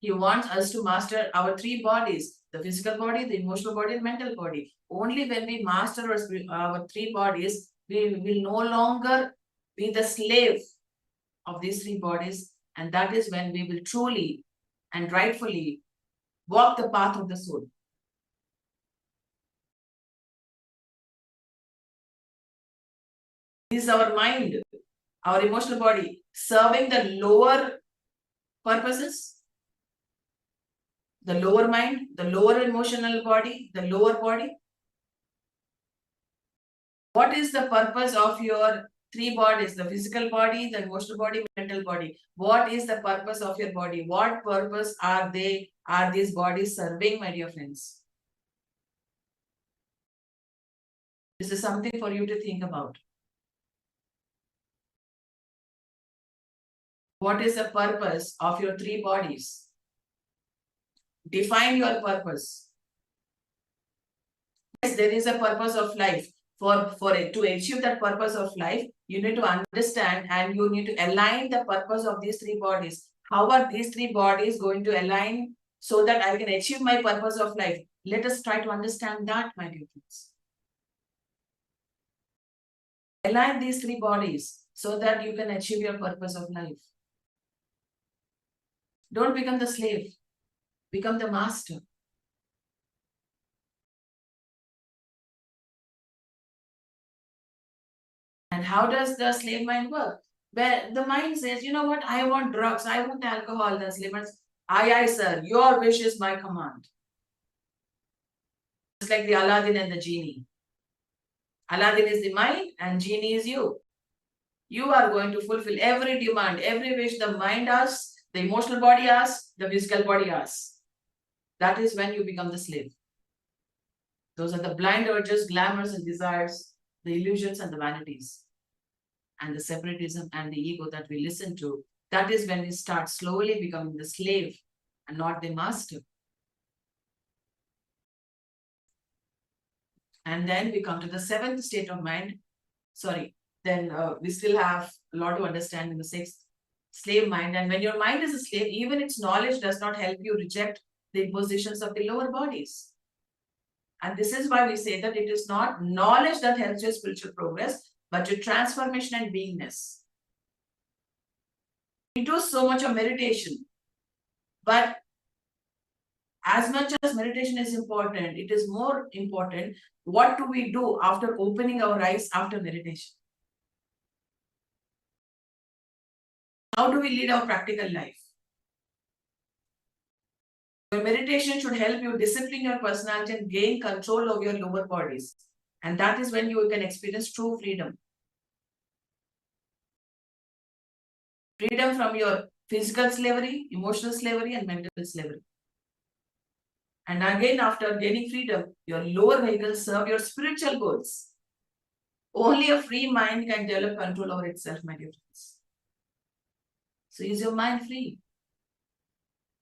S3: He wants us to master our three bodies, the physical body, the emotional body, and mental body. Only when we master our three bodies, we will no longer be the slave of these three bodies. And that is when we will truly and rightfully walk the path of the soul. This is our mind, our emotional body, serving the lower purposes, the lower mind, the lower emotional body, the lower body. What is the purpose of your three bodies, the physical body, the emotional body, mental body? What is the purpose of your body? What purpose are these bodies serving, my dear friends? This is something for you to think about. What is the purpose of your three bodies? Define your purpose. Yes, there is a purpose of life. To achieve that purpose of life, you need to understand and you need to align the purpose of these three bodies. How are these three bodies going to align so that I can achieve my purpose of life? Let us try to understand that, my dear friends. Align these three bodies so that you can achieve your purpose of life. Don't become the slave. Become the master. And how does the slave mind work? Where the mind says, you know what, I want drugs, I want alcohol. The slave mind says, aye, sir, your wish is my command. Just like the Aladdin and the genie. Aladdin is the mind and genie is you. You are going to fulfill every demand, every wish the mind asks, the emotional body asks, the physical body asks. That is when you become the slave. Those are the blind urges, glamours and desires, the illusions and the vanities, and the separatism and the ego that we listen to. That is when we start slowly becoming the slave and not the master. And then we come to the seventh state of mind. Sorry, then we still have a lot to understand in the sixth, slave mind. And when your mind is a slave, even its knowledge does not help you reject the impositions of the lower bodies. And this is why we say that it is not knowledge that helps your spiritual progress, but your transformation and beingness. We do so much of meditation, but as much as meditation is important, it is more important what do we do after opening our eyes after meditation? How do we lead our practical life? Your meditation should help you discipline your personality and gain control of your lower bodies. And that is when you can experience true freedom. Freedom from your physical slavery, emotional slavery, and mental slavery. And again, after gaining freedom, your lower vehicles serve your spiritual goals. Only a free mind can develop control over itself, my dear friends. So is your mind free?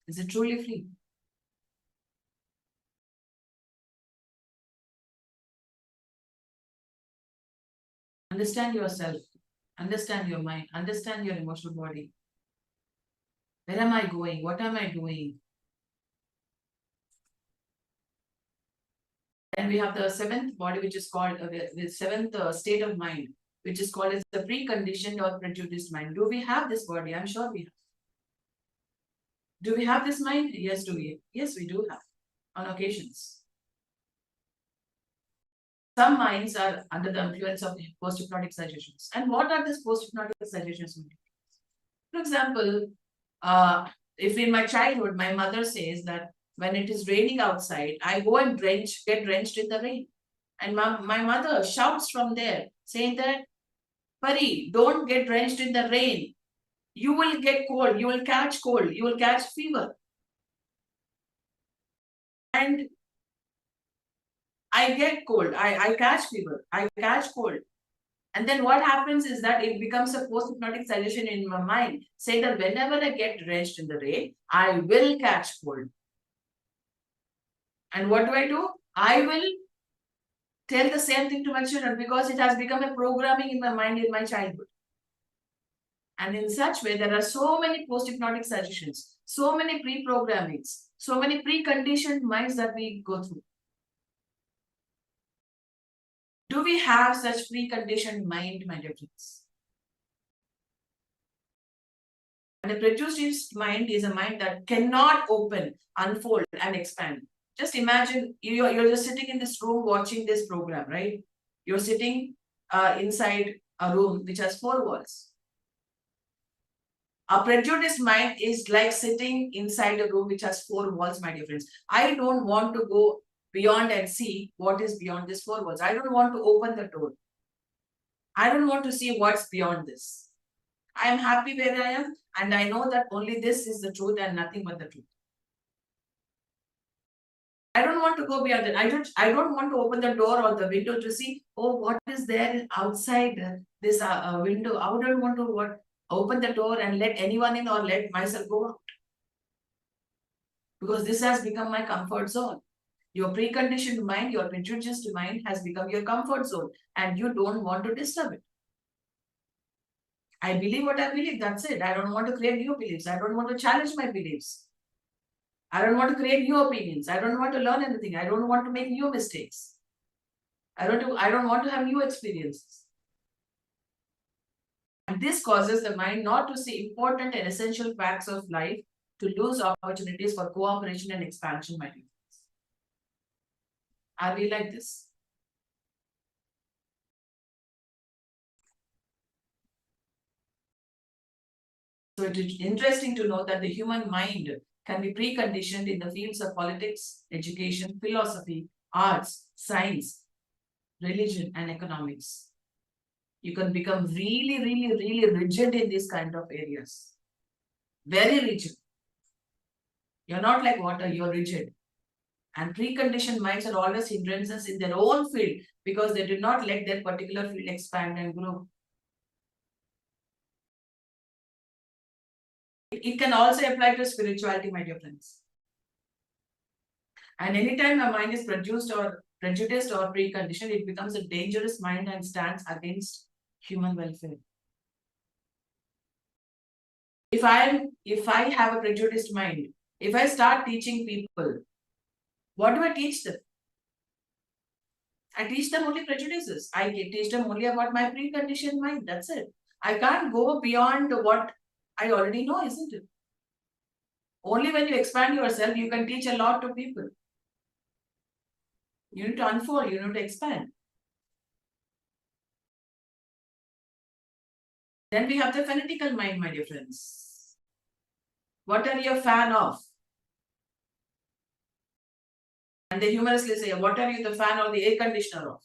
S3: Is it truly free? Understand yourself, understand your mind, understand your emotional body. Where am I going? What am I doing? And we have the seventh body, which is called the seventh state of mind, which is called as the preconditioned or prejudiced mind. Do we have this body? I'm sure we have. Do we have this mind? Yes, do we? Yes, we do have on occasions. some minds are under the influence of post-hypnotic suggestions. And what are these post-hypnotic suggestions? For example, if in my childhood, my mother says that when it is raining outside, I go and get drenched in the rain. And my mother shouts from there, saying that, Pari, don't get drenched in the rain. You will get cold, you will catch cold, you will catch fever. And I get cold, I catch fever, I catch cold. And then what happens is that it becomes a post-hypnotic suggestion in my mind, saying that whenever I get drenched in the rain, I will catch cold. And what do? I will tell the same thing to my children because it has become a programming in my mind in my childhood. And in such way, there are so many post-hypnotic suggestions, so many pre-programmings, so many preconditioned minds that we go through. Do we have such preconditioned mind, my dear friends? And a prejudiced mind is a mind that cannot open, unfold, and expand. Just imagine you're just sitting in this room watching this program, right? You're sitting inside a room which has 4 walls. A prejudiced mind is like sitting inside a room which has 4 walls, my dear friends. I don't want to go beyond and see what is beyond these 4 walls. I don't want to open the door. I don't want to see what's beyond this. I am happy where I am, and I know that only this is the truth and nothing but the truth. I don't want to go beyond it. I don't want to open the door or the window to see, oh, what is there outside this window. I don't want to open the door and let anyone in or let myself go out. Because this has become my comfort zone. Your preconditioned mind, your prejudiced mind has become your comfort zone, and you don't want to disturb it. I believe what I believe, that's it. I don't want to create new beliefs. I don't want to challenge my beliefs. I don't want to create new opinions. I don't want to learn anything. I don't want to make new mistakes. I don't want to have new experiences. And this causes the mind not to see important and essential facts of life, to lose opportunities for cooperation and expansion, my dear friends. Are we like this? So it is interesting to know that the human mind can be preconditioned in the fields of politics, education, philosophy, arts, science, religion, and economics. You can become really, really, really rigid in these kind of areas. Very rigid. You're not like water, you're rigid. And preconditioned minds are always hindrances in their own field because they do not let their particular field expand and grow. It can also apply to spirituality, my dear friends. And anytime a mind is prejudiced or preconditioned, it becomes a dangerous mind and stands against human welfare. If I have a prejudiced mind, if I start teaching people, what do I teach them? I teach them only prejudices. I teach them only about my preconditioned mind. That's it. I can't go beyond what I already know, isn't it? Only when you expand yourself, you can teach a lot to people. You need to unfold, you need to expand. Then we have the fanatical mind, my dear friends. What are you a fan of? And they humorously say, what are you the fan or the air conditioner of?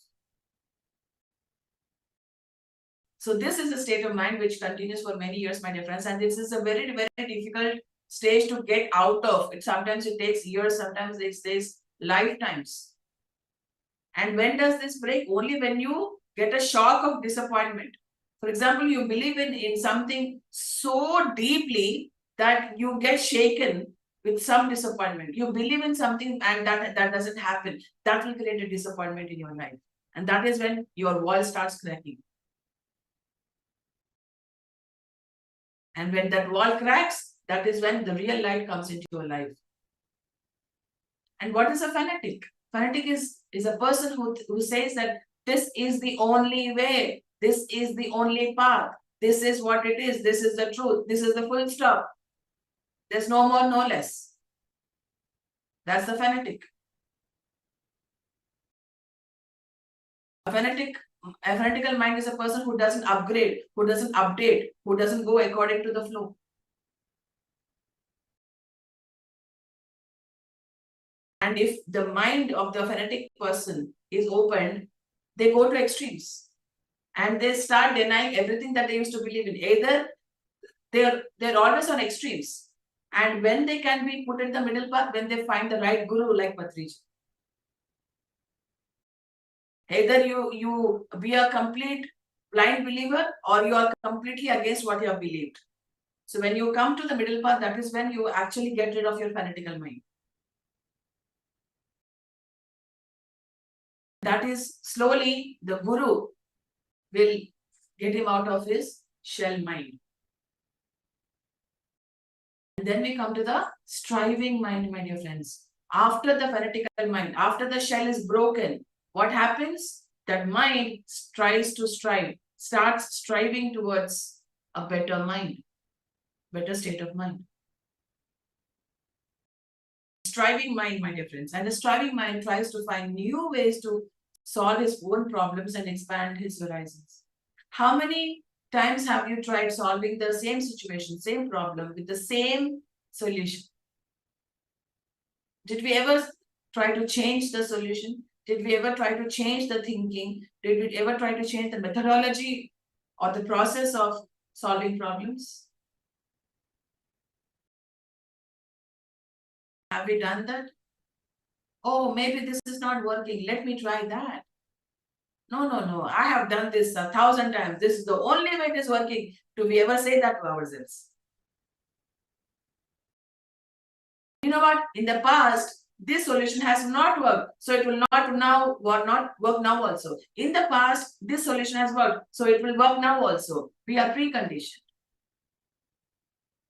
S3: So this is a state of mind which continues for many years, my dear friends. And this is a very, very difficult stage to get out of. Sometimes it takes years, sometimes it takes lifetimes. And when does this break? Only when you get a shock of disappointment. For example, you believe in something so deeply that you get shaken with some disappointment. You believe in something and that doesn't happen. That will create a disappointment in your life. And that is when your wall starts cracking. And when that wall cracks, that is when the real light comes into your life. And what is a fanatic? Fanatic is a person who says that this is the only way, this is the only path, this is what it is, this is the truth, this is the full stop. There's no more, no less. That's the fanatic. A fanatical mind is a person who doesn't upgrade, who doesn't update, who doesn't go according to the flow. And if the mind of the fanatic person is opened, they go to extremes and they start denying everything that they used to believe in. Either they're always on extremes, and when they can be put in the middle path, when they find the right guru like Patriji. Either you be a complete blind believer, or you are completely against what you have believed. So when you come to the middle path, that is when you actually get rid of your fanatical mind. That is slowly the guru will get him out of his shell mind. And then we come to the striving mind, my dear friends. After the fanatical mind, after the shell is broken, what happens? That mind tries to strive, starts striving towards a better mind, better state of mind. Striving mind, my dear friends. And the striving mind tries to find new ways to solve his own problems and expand his horizons. How many times have you tried solving the same situation, same problem with the same solution? Did we ever try to change the solution? Did we ever try to change the thinking? Did we ever try to change the methodology or the process of solving problems? Have we done that? Oh, maybe this is not working. Let me try that. No. I have done this 1,000 times. This is the only way it is working. Do we ever say that to ourselves? You know what? In the past, this solution has not worked, so it will not work now also. In the past, this solution has worked, so it will work now also. We are preconditioned.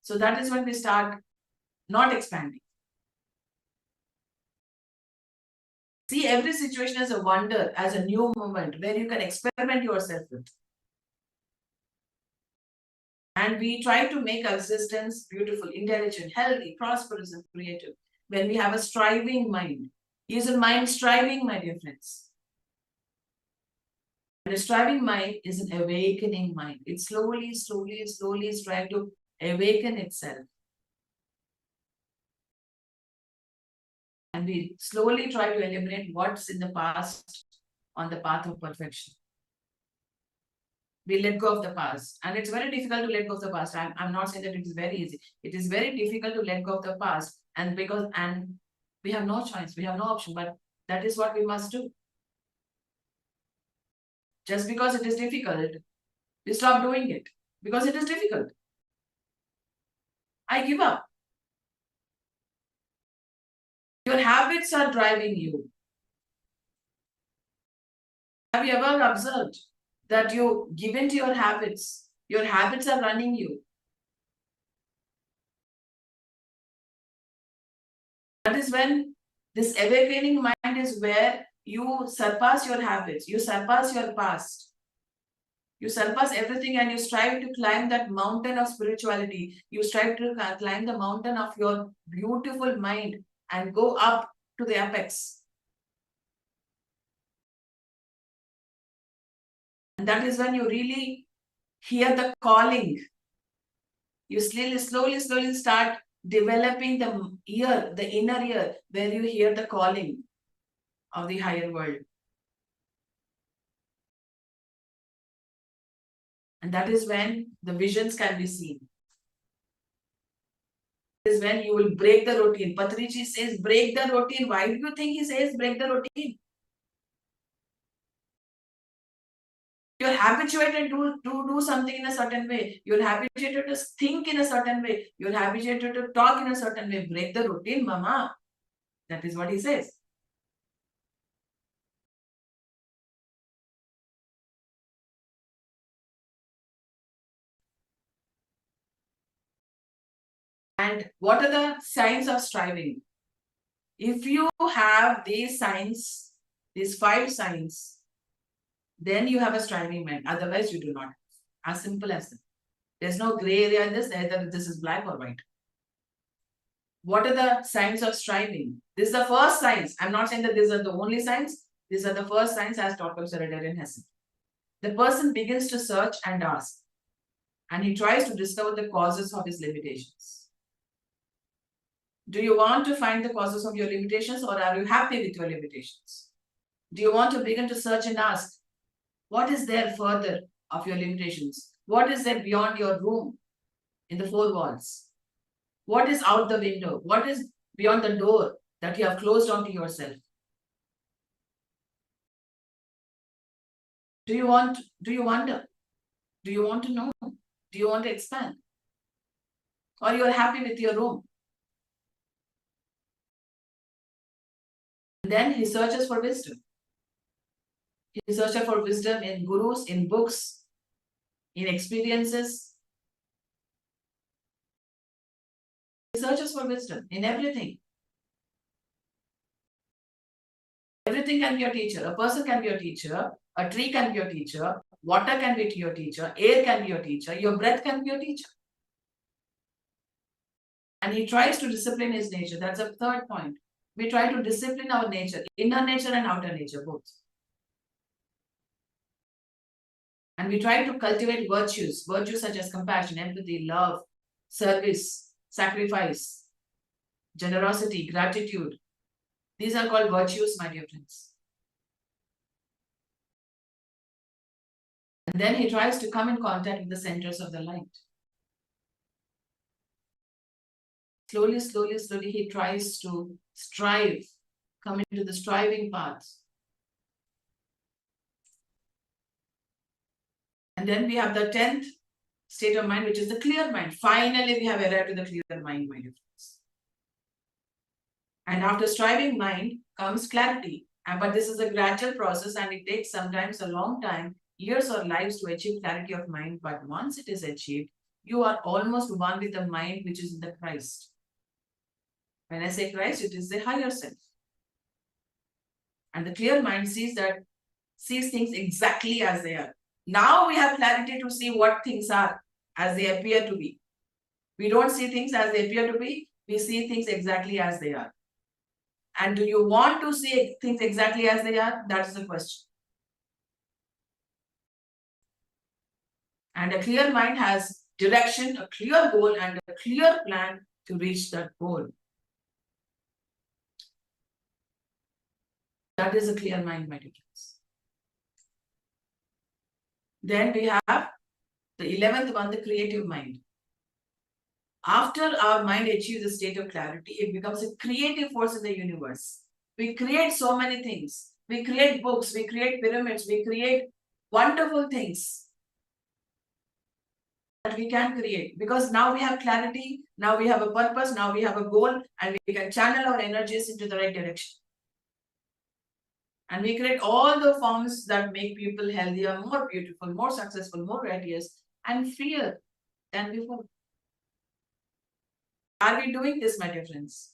S3: So that is when we start not expanding. See every situation as a wonder, as a new moment where you can experiment yourself with. And we try to make our existence beautiful, intelligent, healthy, prosperous, and creative. When we have a striving mind. Is a mind striving, my dear friends? And a striving mind is an awakening mind. It slowly strives to awaken itself. And we slowly try to eliminate what's in the past on the path of perfection. We let go of the past. And it's very difficult to let go of the past. I'm not saying that it is very easy. It is very difficult to let go of the past. And we have no choice, we have no option, but that is what we must do. Just because it is difficult, we stop doing it. Because it is difficult. I give up. Your habits are driving you. Have you ever observed that you give in to your habits? Your habits are running you. That is when this awakening mind is where you surpass your habits, you surpass your past. You surpass everything and you strive to climb that mountain of spirituality. You strive to climb the mountain of your beautiful mind and go up to the apex. And that is when you really hear the calling. You slowly start developing the ear, the inner ear, where you hear the calling of the higher world. And that is when the visions can be seen. That is when you will break the routine. Patriji says, break the routine. Why do you think he says break the routine? You're habituated to do something in a certain way. You're habituated to think in a certain way. You're habituated to talk in a certain way. Break the routine, mama. That is what he says. And what are the signs of striving? If you have these signs, these 5 signs, then you have a striving mind. Otherwise, you do not. As simple as that. There's no gray area in this, either this is black or white. What are the signs of striving? This is the first signs. I'm not saying that these are the only signs. These are the first signs, as Dr. Saradarian has said. The person begins to search and ask, and he tries to discover the causes of his limitations. Do you want to find the causes of your limitations, or are you happy with your limitations? Do you want to begin to search and ask, what is there further of your limitations? What is there beyond your room in the four walls? What is out the window? What is beyond the door that you have closed onto yourself? Do you wonder? Do you want to know? Do you want to expand? Or you are happy with your room? Then he searches for wisdom. He searches for wisdom in gurus, in books, in experiences. He searches for wisdom in everything. Everything can be your teacher. A person can be your teacher. A tree can be your teacher. Water can be your teacher. Air can be your teacher. Your breath can be your teacher. And he tries to discipline his nature. That's a third point. We try to discipline our nature, inner nature and outer nature, both. And we try to cultivate virtues such as compassion, empathy, love, service, sacrifice, generosity, gratitude. These are called virtues, my dear friends. And then he tries to come in contact with the centers of the light. Slowly, slowly, slowly, he tries to strive, come into the striving path. And then we have the 10th state of mind, which is the clear mind. Finally, we have arrived to the clear mind, my dear friends. And after striving mind comes clarity. But this is a gradual process, and it takes sometimes a long time, years or lives, to achieve clarity of mind. But once it is achieved, you are almost one with the mind which is in the Christ. When I say Christ, it is the higher self. And the clear mind sees things exactly as they are. Now we have clarity to see what things are as they appear to be. We don't see things as they appear to be. We see things exactly as they are. And do you want to see things exactly as they are? That's the question. And a clear mind has direction, a clear goal, and a clear plan to reach that goal. That is a clear mind, my dear friends. Then we have the 11th one, the creative mind. After our mind achieves a state of clarity, it becomes a creative force in the universe. We create so many things. We create books, we create pyramids, we create wonderful things that we can create, because now we have clarity, now we have a purpose, now we have a goal, and we can channel our energies into the right direction. And we create all the forms that make people healthier, more beautiful, more successful, more righteous, and freer than before. Are we doing this, my dear friends?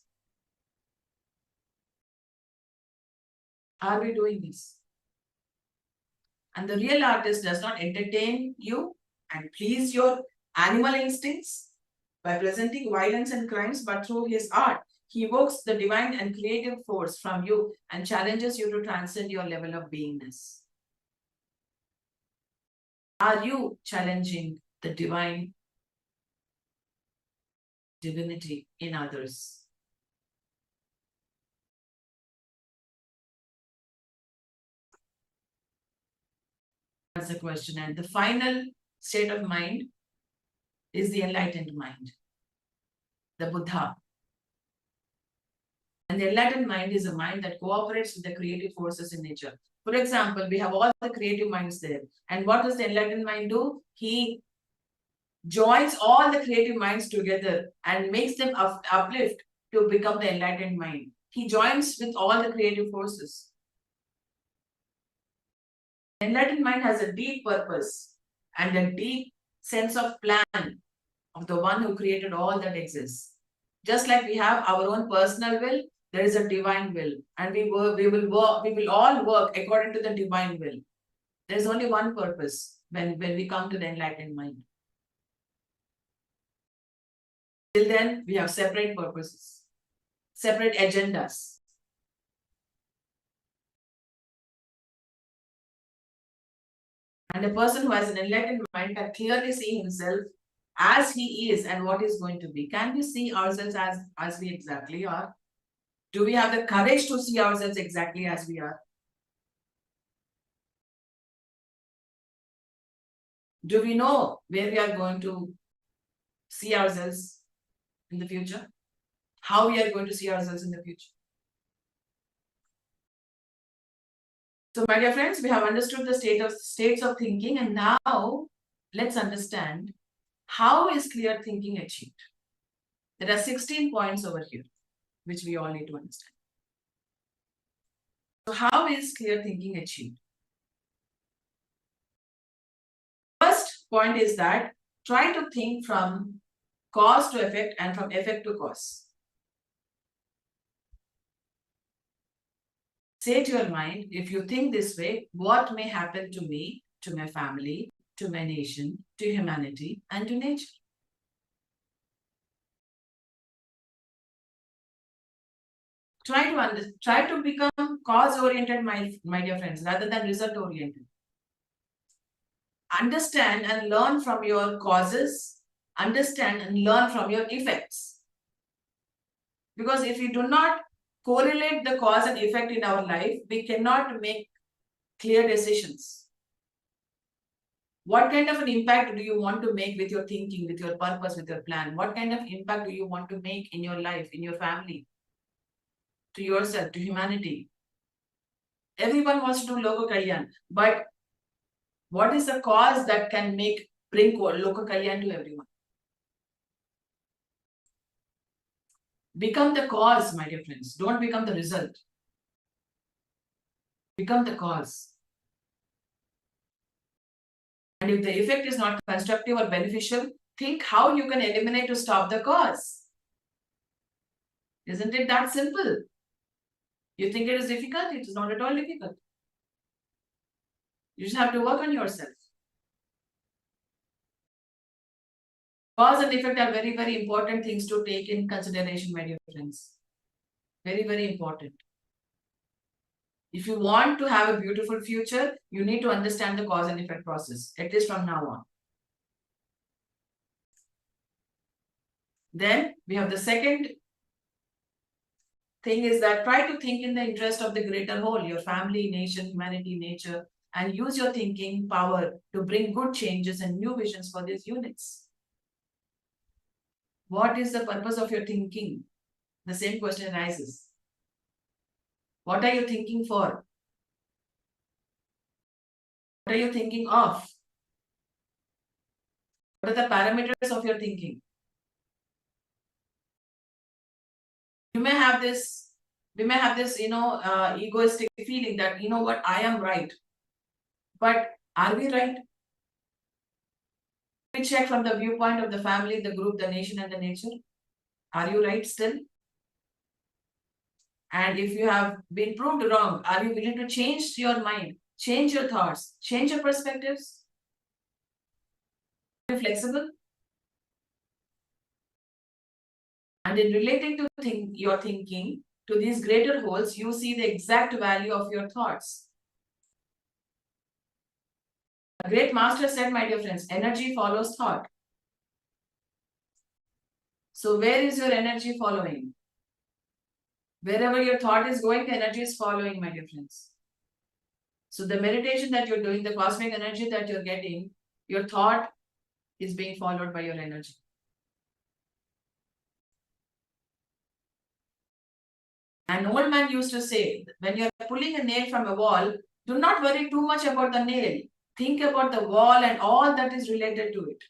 S3: Are we doing this? And the real artist does not entertain you and please your animal instincts by presenting violence and crimes, but through his art, he evokes the divine and creative force from you and challenges you to transcend your level of beingness. Are you challenging the divinity in others? That's the question. And the final state of mind is the enlightened mind, the Buddha. And the enlightened mind is a mind that cooperates with the creative forces in nature. For example, we have all the creative minds there. And what does the enlightened mind do? He joins all the creative minds together and makes them uplift to become the enlightened mind. He joins with all the creative forces. The enlightened mind has a deep purpose and a deep sense of plan of the one who created all that exists. Just like we have our own personal will, there is a divine will, and we will all work according to the divine will. There is only one purpose when we come to the enlightened mind. Till then, we have separate purposes, separate agendas. And a person who has an enlightened mind can clearly see himself as he is and what is going to be. Can we see ourselves as we exactly are? Do we have the courage to see ourselves exactly as we are? Do we know where we are going to see ourselves in the future? How we are going to see ourselves in the future? So, my dear friends, we have understood the states of thinking, and now let's understand how is clear thinking achieved. There are 16 points over here, which we all need to understand. So, how is clear thinking achieved? First point is that try to think from cause to effect and from effect to cause. Say to your mind, if you think this way, what may happen to me, to my family, to my nation, to humanity, and to nature? Try to become cause-oriented, my dear friends, rather than result-oriented. Understand and learn from your causes, understand and learn from your effects. Because if we do not correlate the cause and effect in our life, we cannot make clear decisions. What kind of an impact do you want to make with your thinking, with your purpose, with your plan? What kind of impact do you want to make in your life, in your family, to yourself, to humanity? Everyone wants to do Loka Kalyan, but what is the cause that can bring Loka Kalyan to everyone? Become the cause, my dear friends. Don't become the result. Become the cause. And if the effect is not constructive or beneficial, think how you can eliminate to stop the cause. Isn't it that simple? You think it is difficult? It is not at all difficult. You just have to work on yourself. Cause and effect are very, very important things to take in consideration, my dear friends. Very, very important. If you want to have a beautiful future, you need to understand the cause and effect process, at least from now on. Then we have the second thing is that try to think in the interest of the greater whole, your family, nation, humanity, nature, and use your thinking power to bring good changes and new visions for these units. What is the purpose of your thinking? The same question arises. What are you thinking for? What are you thinking of? What are the parameters of your thinking? We may have this, egoistic feeling that, I am right. But are we right? We check from the viewpoint of the family, the group, the nation, and the nature. Are you right still? And if you have been proved wrong, are you willing to change your mind, change your thoughts, change your perspectives? Are you flexible? And in relating to your thinking to these greater wholes, you see the exact value of your thoughts. A great master said, my dear friends, energy follows thought. So where is your energy following? Wherever your thought is going, the energy is following, my dear friends. So the meditation that you're doing, the cosmic energy that you're getting, your thought is being followed by your energy. An old man used to say, when you're pulling a nail from a wall, do not worry too much about the nail. Think about the wall and all that is related to it.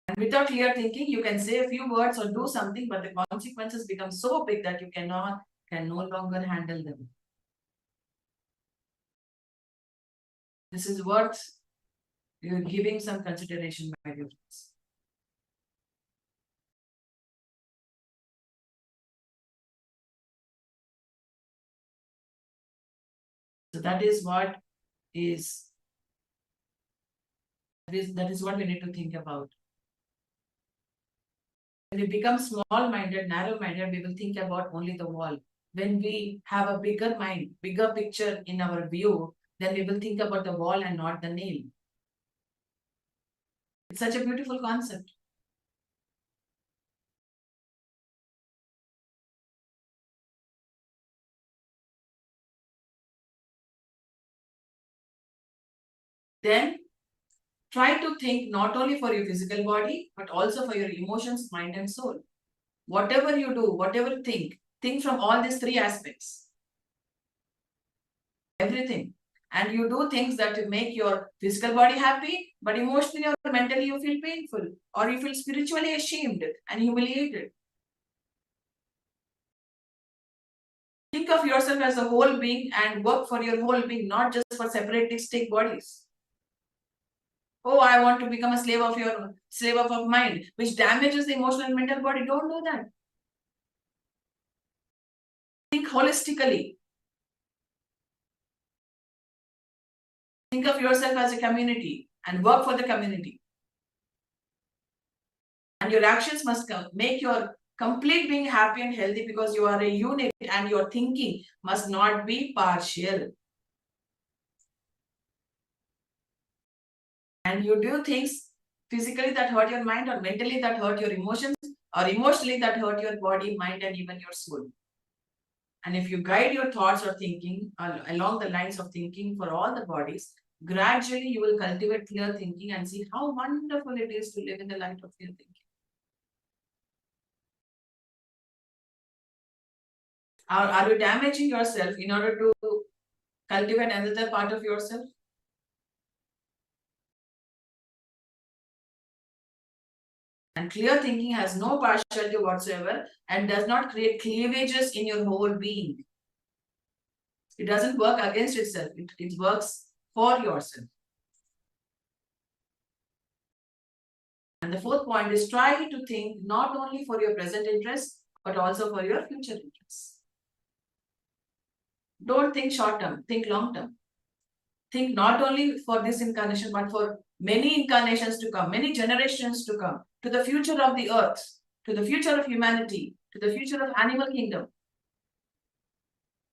S3: And without clear thinking, you can say a few words or do something, but the consequences become so big that you can no longer handle them. This is worth giving some consideration, my dear friends. So that is what we need to think about. When we become small-minded, narrow-minded, we will think about only the wall. when we have a bigger mind, bigger picture in our view, then we will think about the wall and not the nail. It's such a beautiful concept. Then try to think not only for your physical body, but also for your emotions, mind, and soul. Whatever you do, whatever think from all these three aspects. Everything. And you do things that make your physical body happy, but emotionally or mentally you feel painful, or you feel spiritually ashamed and humiliated. Think of yourself as a whole being and work for your whole being, not just for separatistic bodies. Oh, I want to become a slave of mind, which damages the emotional and mental body. Don't do that. Think holistically. Think of yourself as a community and work for the community. And your actions must make your complete being happy and healthy, because you are a unit and your thinking must not be partial. And you do things physically that hurt your mind, or mentally that hurt your emotions, or emotionally that hurt your body, mind, and even your soul. And if you guide your thoughts or thinking along the lines of thinking for all the bodies, gradually you will cultivate clear thinking and see how wonderful it is to live in the light of clear thinking. Are you damaging yourself in order to cultivate another part of yourself? And clear thinking has no partiality whatsoever and does not create cleavages in your whole being. It doesn't work against itself. It works for yourself. And the fourth point is, try to think not only for your present interests, but also for your future interests. Don't think short term, think long term. Think not only for this incarnation, but for many incarnations to come, many generations to come, to the future of the earth, to the future of humanity, to the future of animal kingdom.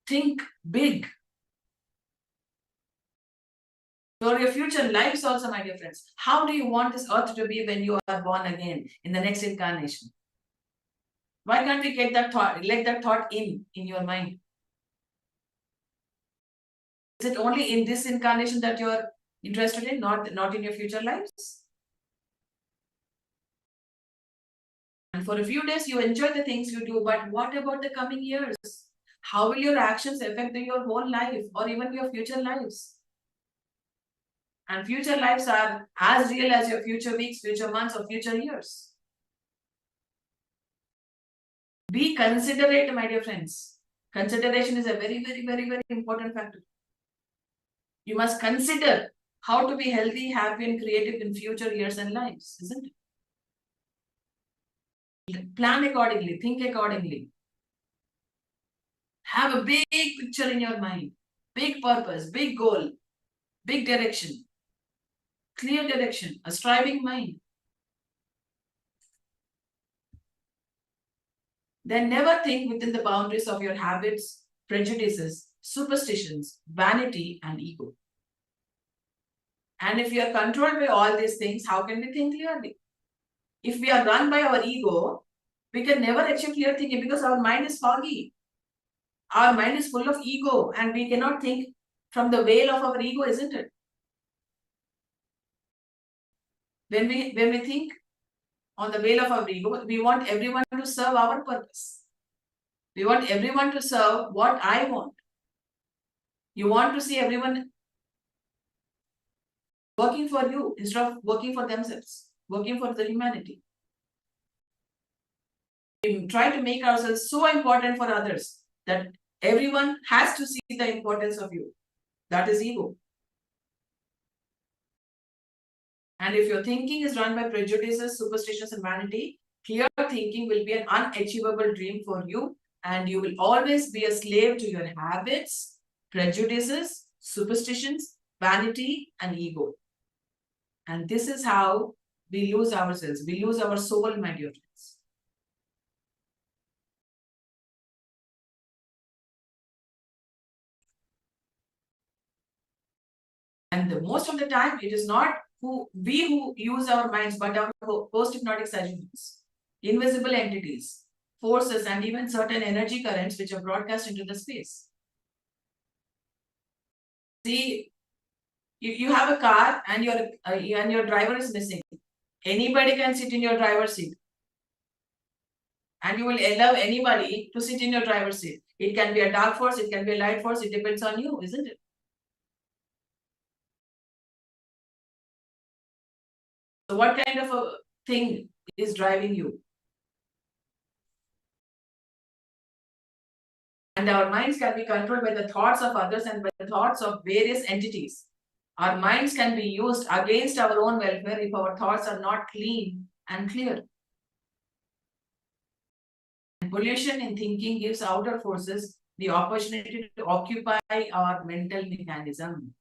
S3: Think big. For your future lives also, my dear friends. How do you want this earth to be when you are born again in the next incarnation? Why can't we get that thought, let that thought in your mind? Is it only in this incarnation that you're interested in, not in your future lives? And for a few days, you enjoy the things you do, but what about the coming years? How will your actions affect your whole life or even your future lives? And future lives are as real as your future weeks, future months, or future years. Be considerate, my dear friends. Consideration is a very, very, very, very important factor. You must consider how to be healthy, happy, and creative in future years and lives, isn't it? Plan accordingly, think accordingly. Have a big picture in your mind, big purpose, big goal, big direction, clear direction, a striving mind. Then never think within the boundaries of your habits, prejudices, superstitions, vanity, and ego. And if you are controlled by all these things, how can we think clearly? If we are run by our ego, we can never achieve clear thinking, because our mind is foggy. Our mind is full of ego and we cannot think from the veil of our ego, isn't it? When we think on the veil of our ego, we want everyone to serve our purpose. We want everyone to serve what I want. You want to see everyone working for you instead of working for themselves, working for the humanity. We try to make ourselves so important for others that everyone has to see the importance of you. That is ego. And if your thinking is run by prejudices, superstitions, and vanity, clear thinking will be an unachievable dream for you, and you will always be a slave to your habits, prejudices, superstitions, vanity, and ego. And this is how we lose ourselves. We lose our soul, my dear friends. And most of the time, it is not who use our minds, but our post-hypnotic suggestions, invisible entities, forces, and even certain energy currents which are broadcast into the space. See, you have a car and your driver is missing. Anybody can sit in your driver's seat. And you will allow anybody to sit in your driver's seat. It can be a dark force, it can be a light force, it depends on you, isn't it? So what kind of a thing is driving you? And our minds can be controlled by the thoughts of others and by the thoughts of various entities. Our minds can be used against our own welfare if our thoughts are not clean and clear. And pollution in thinking gives outer forces the opportunity to occupy our mental mechanism.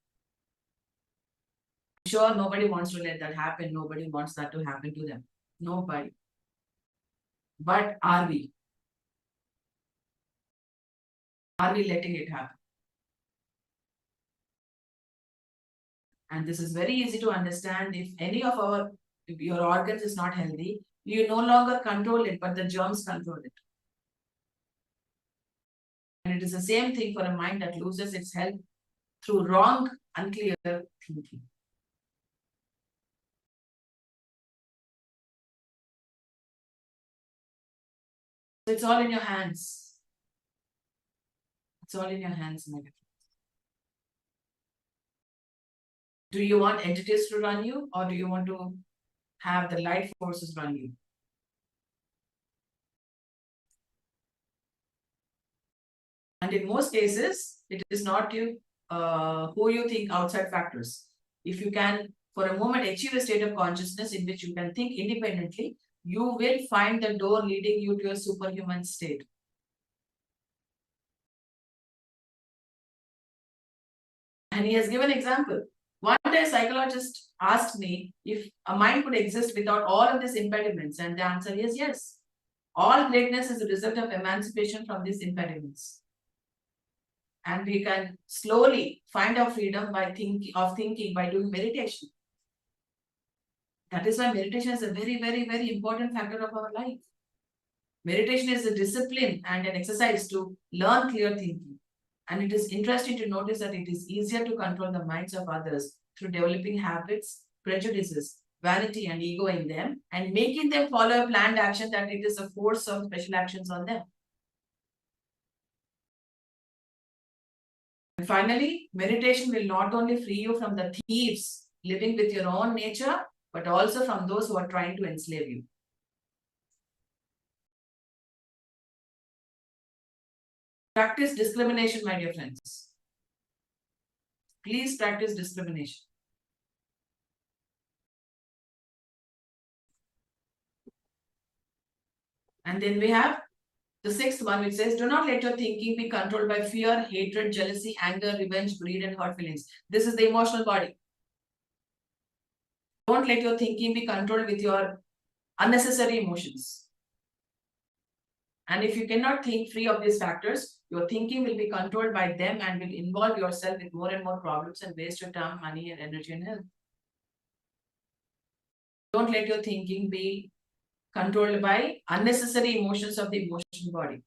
S3: I'm sure nobody wants to let that happen. Nobody wants that to happen to them. Nobody. But are we? Are we letting it happen? And this is very easy to understand. If any of your organs is not healthy, you no longer control it, but the germs control it. And it is the same thing for a mind that loses its health through wrong, unclear thinking. So it's all in your hands. It's all in your hands, my dear. Do you want entities to run you, or do you want to have the light forces run you? And in most cases, it is not you who you think outside factors. If you can, for a moment, achieve a state of consciousness in which you can think independently, you will find the door leading you to a superhuman state. And he has given an example. One day, a psychologist asked me if a mind could exist without all of these impediments, and the answer is yes. All greatness is a result of emancipation from these impediments. And we can slowly find our freedom by thinking by doing meditation. That is why meditation is a very, very, very important factor of our life. Meditation is a discipline and an exercise to learn clear thinking. And it is interesting to notice that it is easier to control the minds of others through developing habits, prejudices, vanity, and ego in them, and making them follow a planned action that it is a force of special actions on them. And finally, meditation will not only free you from the thieves living with your own nature, but also from those who are trying to enslave you. Practice discrimination, my dear friends. Please practice discrimination. And then we have the sixth one, which says, do not let your thinking be controlled by fear, hatred, jealousy, anger, revenge, greed, and hurt feelings. This is the emotional body. Don't let your thinking be controlled with your unnecessary emotions. And if you cannot think free of these factors, your thinking will be controlled by them and will involve yourself with more and more problems and waste your time, money, and energy and health. Don't let your thinking be controlled by unnecessary emotions of the emotional body.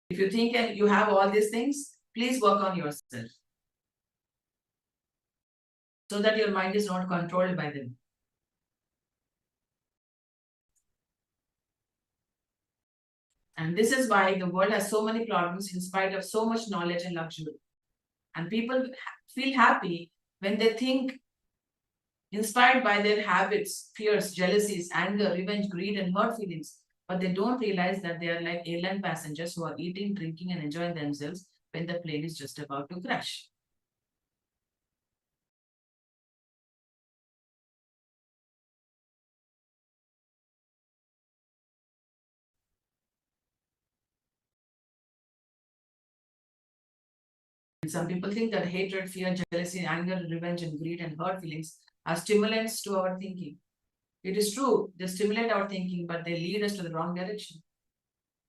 S3: If you think you have all these things, please work on yourself so that your mind is not controlled by them. And this is why the world has so many problems in spite of so much knowledge and luxury. And people feel happy when they think inspired by their habits, fears, jealousies, anger, revenge, greed, and hurt feelings. But they don't realize that they are like airline passengers who are eating, drinking, and enjoying themselves when the plane is just about to crash. And some people think that hatred, fear, jealousy, anger, revenge, and greed, and hurt feelings are stimulants to our thinking. It is true, they stimulate our thinking, but they lead us to the wrong direction.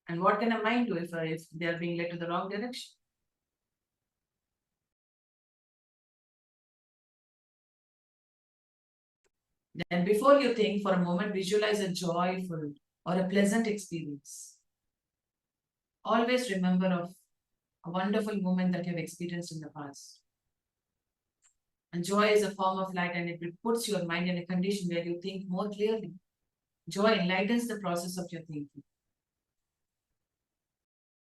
S3: And what can a mind do if they are being led to the wrong direction? Then before you think, for a moment, visualize a joyful or a pleasant experience. Always remember of a wonderful moment that you have experienced in the past. And joy is a form of light, and it puts your mind in a condition where you think more clearly. Joy enlightens the process of your thinking.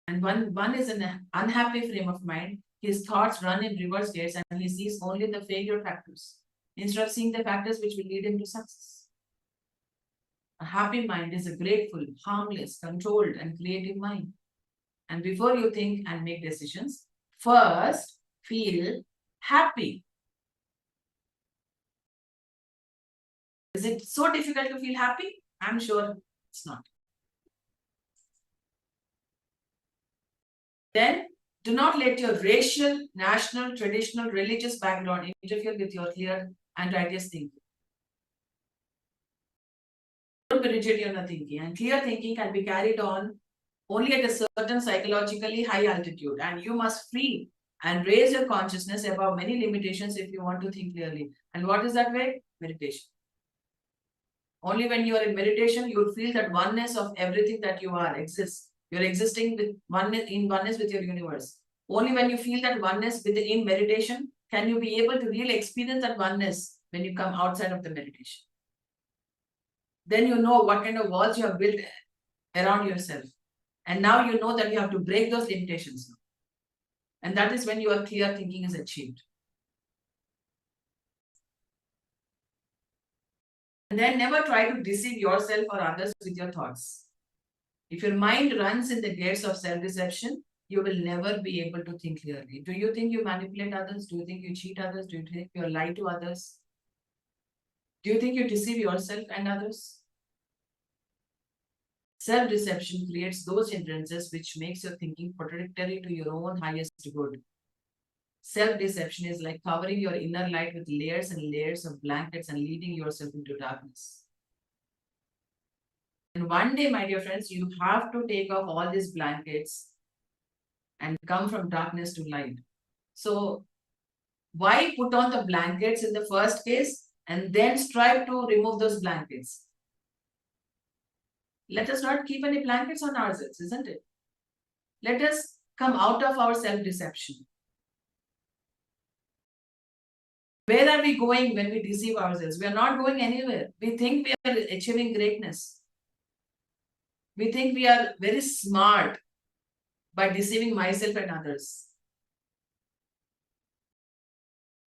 S3: And one is in an unhappy frame of mind. His thoughts run in reverse gears and he sees only the failure factors instead of seeing the factors which will lead him to success. A happy mind is a grateful, harmless, controlled, and creative mind. And before you think and make decisions, first feel happy. Is it so difficult to feel happy? I'm sure it's not. Then do not let your racial, national, traditional, religious background interfere with your clear and righteous thinking. Don't be rigid in your thinking, and clear thinking can be carried on only at a certain psychologically high altitude, and you must free and raise your consciousness above many limitations if you want to think clearly. And what is that way? Meditation. Only when you are in meditation, you will feel that oneness of everything that you are exists. You're existing with oneness with your universe. Only when you feel that oneness in meditation, can you be able to really experience that oneness when you come outside of the meditation. Then you know what kind of walls you have built around yourself. And now you know that you have to break those limitations. And that is when your clear thinking is achieved. And then never try to deceive yourself or others with your thoughts. If your mind runs in the gears of self-deception, you will never be able to think clearly. Do you think you manipulate others? Do you think you cheat others? Do you think you lie to others? Do you think you deceive yourself and others? Self-deception creates those hindrances which makes your thinking contradictory to your own highest good. Self-deception is like covering your inner light with layers and layers of blankets and leading yourself into darkness. And one day, my dear friends, you have to take off all these blankets and come from darkness to light. So why put on the blankets in the first case and then strive to remove those blankets? Let us not keep any blankets on ourselves, isn't it? Let us come out of our self-deception. Where are we going when we deceive ourselves? We are not going anywhere. We think we are achieving greatness. We think we are very smart by deceiving myself and others.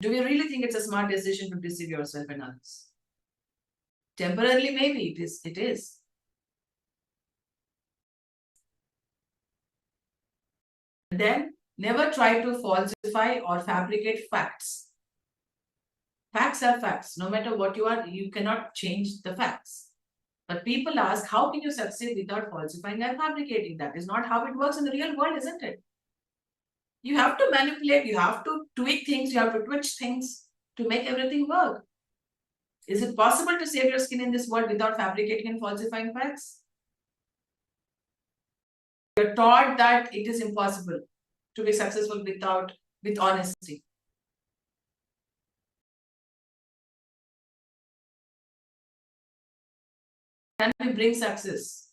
S3: Do we really think it's a smart decision to deceive yourself and others? Temporarily, maybe it is. Then never try to falsify or fabricate facts. Facts are facts. No matter what you are, you cannot change the facts. But people ask, how can you succeed without falsifying and fabricating? That is not how it works in the real world, isn't it? You have to manipulate, you have to tweak things, you have to twitch things to make everything work. Is it possible to save your skin in this world without fabricating and falsifying facts? You're taught that it is impossible to be successful with honesty. Can we bring success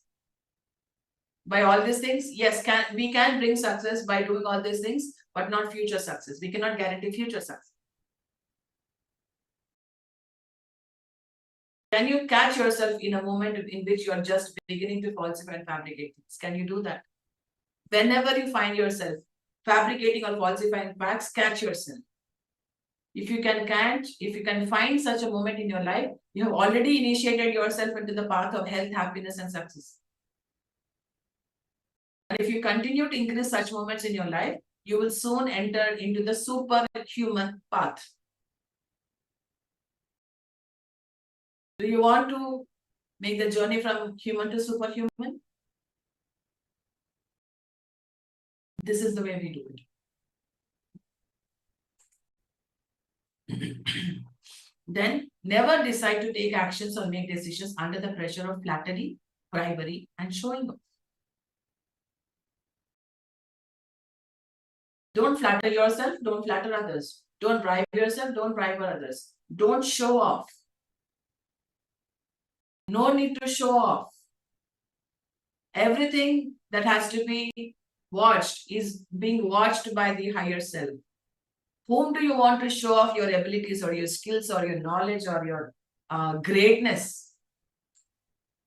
S3: by all these things? Yes, we can bring success by doing all these things, but not future success. We cannot guarantee future success. Can you catch yourself in a moment in which you are just beginning to falsify and fabricate things? Can you do that? Whenever you find yourself fabricating or falsifying facts, catch yourself. If you can find such a moment in your life, you have already initiated yourself into the path of health, happiness, and success. And if you continue to increase such moments in your life, you will soon enter into the superhuman path. Do you want to make the journey from human to superhuman? This is the way we do it. Then never decide to take actions or make decisions under the pressure of flattery, bribery, and showing off. Don't flatter yourself, don't flatter others. Don't bribe yourself, don't bribe others. Don't show off. No need to show off. Everything that has to be watched is being watched by the higher self. Whom do you want to show off your abilities or your skills or your knowledge or your greatness?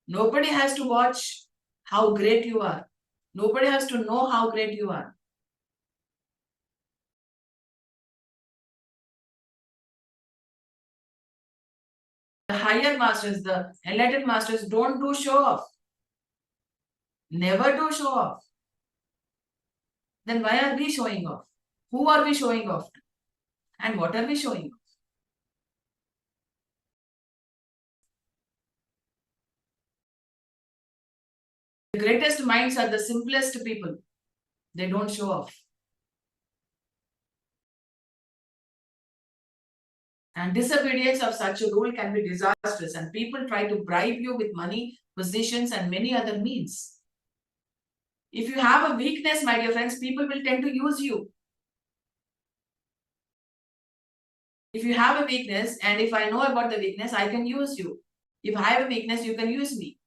S3: Nobody has to watch how great you are. Nobody has to know how great you are. The higher masters, the enlightened masters don't do show off. Never do show off. Then why are we showing off? Who are we showing off to? And what are we showing off? The greatest minds are the simplest people. They don't show off. And disobedience of such a rule can be disastrous, and people try to bribe you with money, positions, and many other means. If you have a weakness, my dear friends, people will tend to use you. If you have a weakness, and if I know about the weakness, I can use you. If I have a weakness, you can use me.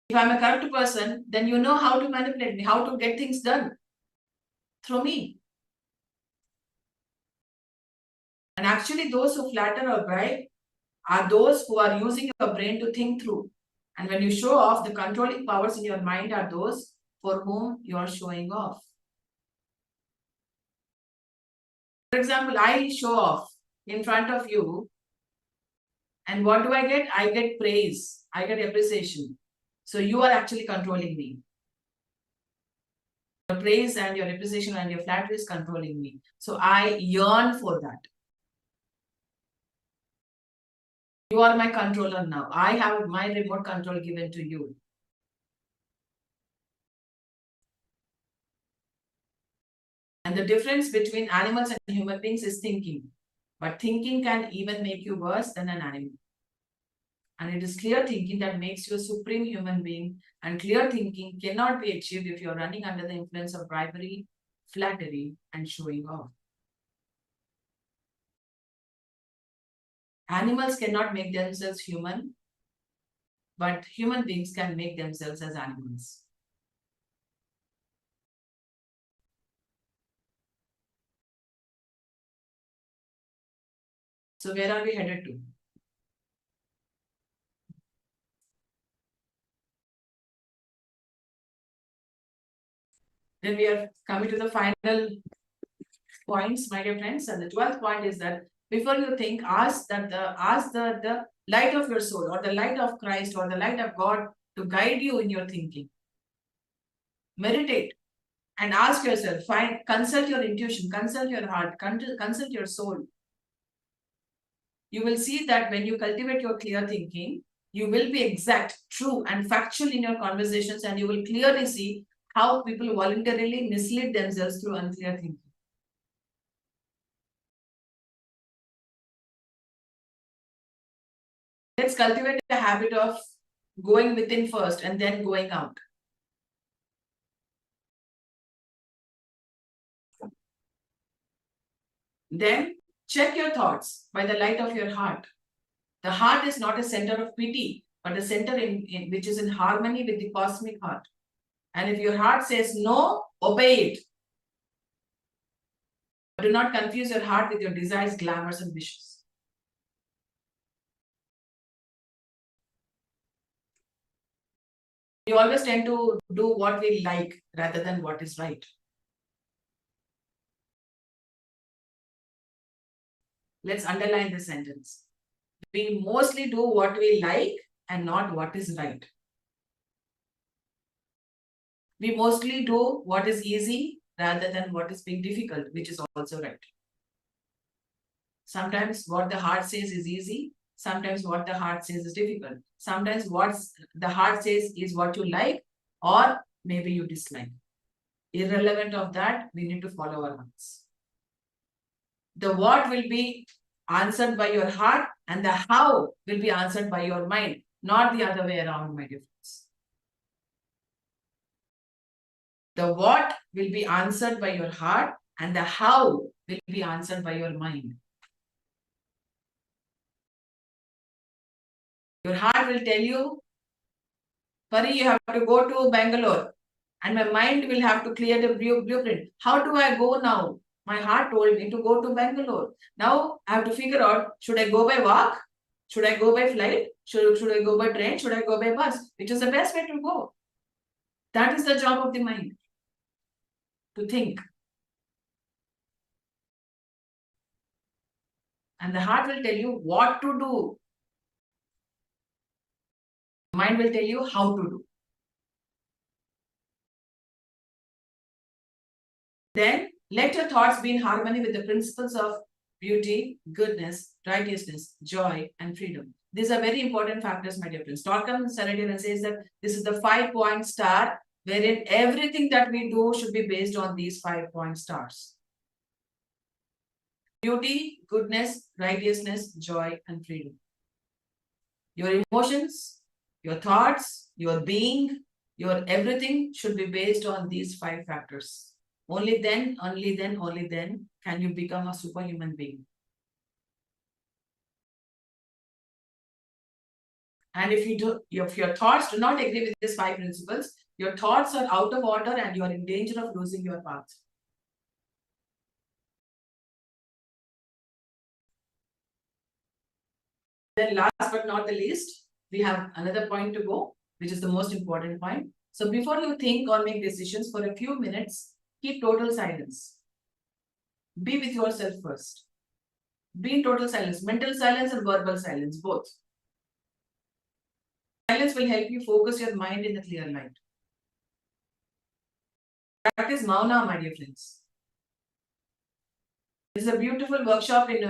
S3: If I'm a corrupt person, then you know how to manipulate me, how to get things done through me. And actually, those who flatter or bribe are those who are using your brain to think through. And when you show off, the controlling powers in your mind are those for whom you are showing off. For example, I show off in front of you, and what do I get? I get praise, I get appreciation. So you are actually controlling me. Your praise and your appreciation and your flattery is controlling me. So I yearn for that. You are my controller now. I have my remote control given to you. And the difference between animals and human beings is thinking. But thinking can even make you worse than an animal. And it is clear thinking that makes you a supreme human being. And clear thinking cannot be achieved if you're running under the influence of bribery, flattery, and showing off. Animals cannot make themselves human, but human beings can make themselves as animals. So where are we headed to? Then we are coming to the final points, my dear friends. And the 12th point is that before you think, ask the light of your soul or the light of Christ or the light of God to guide you in your thinking. Meditate and ask yourself, consult your intuition, consult your heart, consult your soul. You will see that when you cultivate your clear thinking, you will be exact, true, and factual in your conversations, and you will clearly see how people voluntarily mislead themselves through unclear thinking. Let's cultivate the habit of going within first and then going out. Then check your thoughts by the light of your heart. The heart is not a center of pity, but a center which is in harmony with the cosmic heart. And if your heart says no, obey it. Do not confuse your heart with your desires, glamours, and wishes. We always tend to do what we like rather than what is right. Let's underline this sentence. We mostly do what we like and not what is right. We mostly do what is easy rather than what is being difficult, which is also right. Sometimes what the heart says is easy. Sometimes what the heart says is difficult. Sometimes what the heart says is what you like, or maybe you dislike. Irrelevant of that, we need to follow our hearts. The what will be answered by your heart, and the how will be answered by your mind, not the other way around, my dear friends. The what will be answered by your heart, and the how will be answered by your mind. Your heart will tell you, Pari, you have to go to Bangalore. And my mind will have to clear the blueprint. How do I go now? My heart told me to go to Bangalore. Now I have to figure out, should I go by walk? Should I go by flight? Should I go by train? Should I go by bus? Which is the best way to go? That is the job of the mind, to think. And the heart will tell you what to do. The mind will tell you how to do. Then let your thoughts be in harmony with the principles of beauty, goodness, righteousness, joy, and freedom. These are very important factors, my dear friends. Talk comes and says that this is the 5-point star, wherein everything that we do should be based on these 5-point stars. Beauty, goodness, righteousness, joy, and freedom. Your emotions, your thoughts, your being, your everything should be based on these 5 factors. Only then can you become a superhuman being. And if your thoughts do not agree with these 5 principles, your thoughts are out of order and you are in danger of losing your path. Then last but not the least, we have another point to go, which is the most important point. So before you think or make decisions for a few minutes, keep total silence. Be with yourself first. Be in total silence, mental silence and verbal silence, both. Silence will help you focus your mind in the clear light. Practice Mauna, my dear friends. There's a beautiful workshop in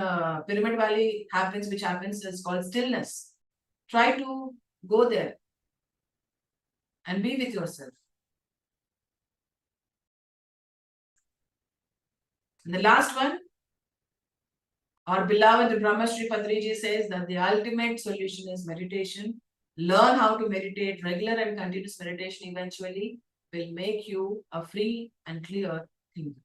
S3: Pyramid Valley which happens, is called Stillness. Try to go there and be with yourself. And the last one, our beloved Brahmarshi Patriji says that the ultimate solution is meditation. Learn how to meditate. Regular and continuous meditation eventually will make you a free and clear thinker.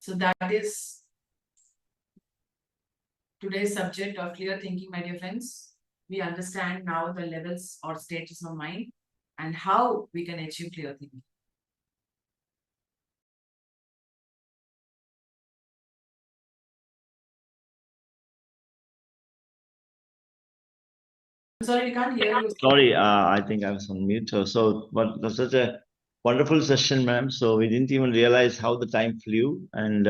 S3: So that is today's subject of clear thinking, my dear friends. We understand now the levels or stages of mind and how we can achieve clear thinking. I'm sorry, we can't hear you.
S1: Sorry, I think I was on mute. But it was such a wonderful session, ma'am. So we didn't even realize how the time flew, and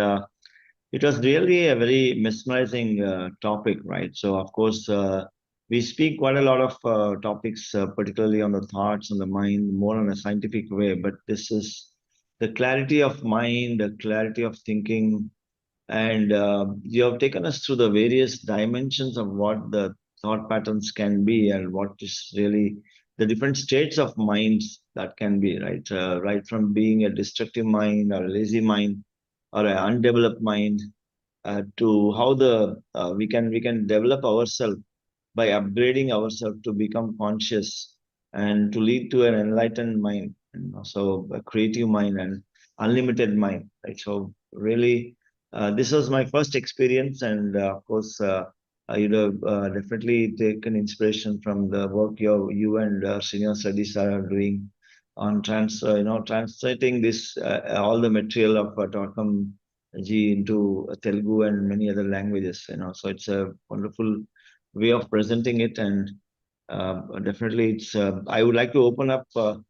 S1: it was really a very mesmerizing topic, right? So of course, we speak quite a lot of topics, particularly on the thoughts, on the mind, more in a scientific way. But this is the clarity of mind, the clarity of thinking, and you have taken us through the various dimensions of what the thought patterns can be and what is really the different states of minds that can be, right? Right from being a destructive mind or a lazy mind or an undeveloped mind to how we can develop ourselves by upgrading ourselves to become conscious and to lead to an enlightened mind, so a creative mind and unlimited mind, right? So really, this was my first experience, and of course, you'd have definitely taken inspiration from the work you and Srinivas Reddy sir are doing on translating this all the material of Torkam ji into Telugu and many other languages. So it's a wonderful way of presenting it, and definitely it's. I would like to open up to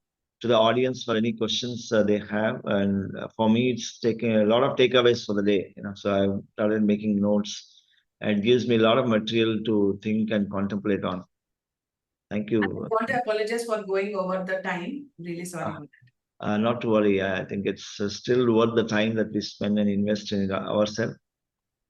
S1: the audience for any questions they have, and for me, it's taking a lot of takeaways for the day. So I started making notes, and it gives me a lot of material to think and contemplate on. Thank you.
S3: I want to apologize for going over the time. Really sorry about that.
S1: Not to worry. I think it's still worth the time that we spend and invest in ourselves.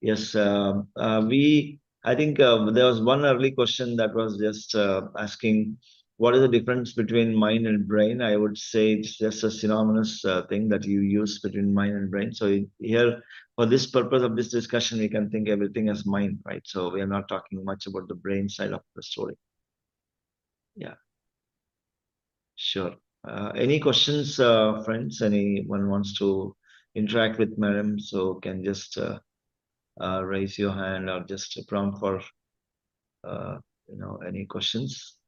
S1: Yes, I think there was one early question that was just asking what is the difference between mind and brain. I would say it's just a synonymous thing that you use between mind and brain. So here, for this purpose of this discussion, we can think everything as mind, right? So we are not talking much about the brain side of the story. Yeah, sure. Any questions, friends? Anyone wants to interact with Madam? So can just raise your hand or just prompt for any questions.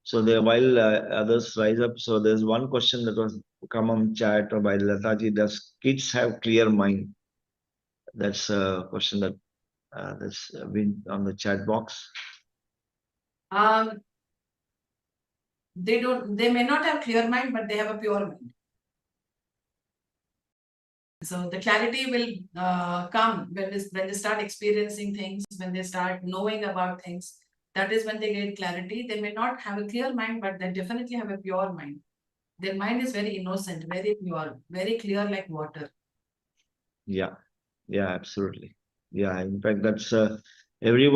S1: So there, while others rise up, so there's one question that was come on chat by Lataji. Does kids have clear mind? That's a question that's been on the chat box.
S3: They may not have clear mind, but they have a pure mind. So the clarity will come when they start experiencing things, when they start knowing about things. That is when they get clarity. They may not have a clear mind, but they definitely have a pure mind. Their mind is very innocent, very pure, very clear like water.
S1: Yeah, absolutely. Yeah, in fact, that's every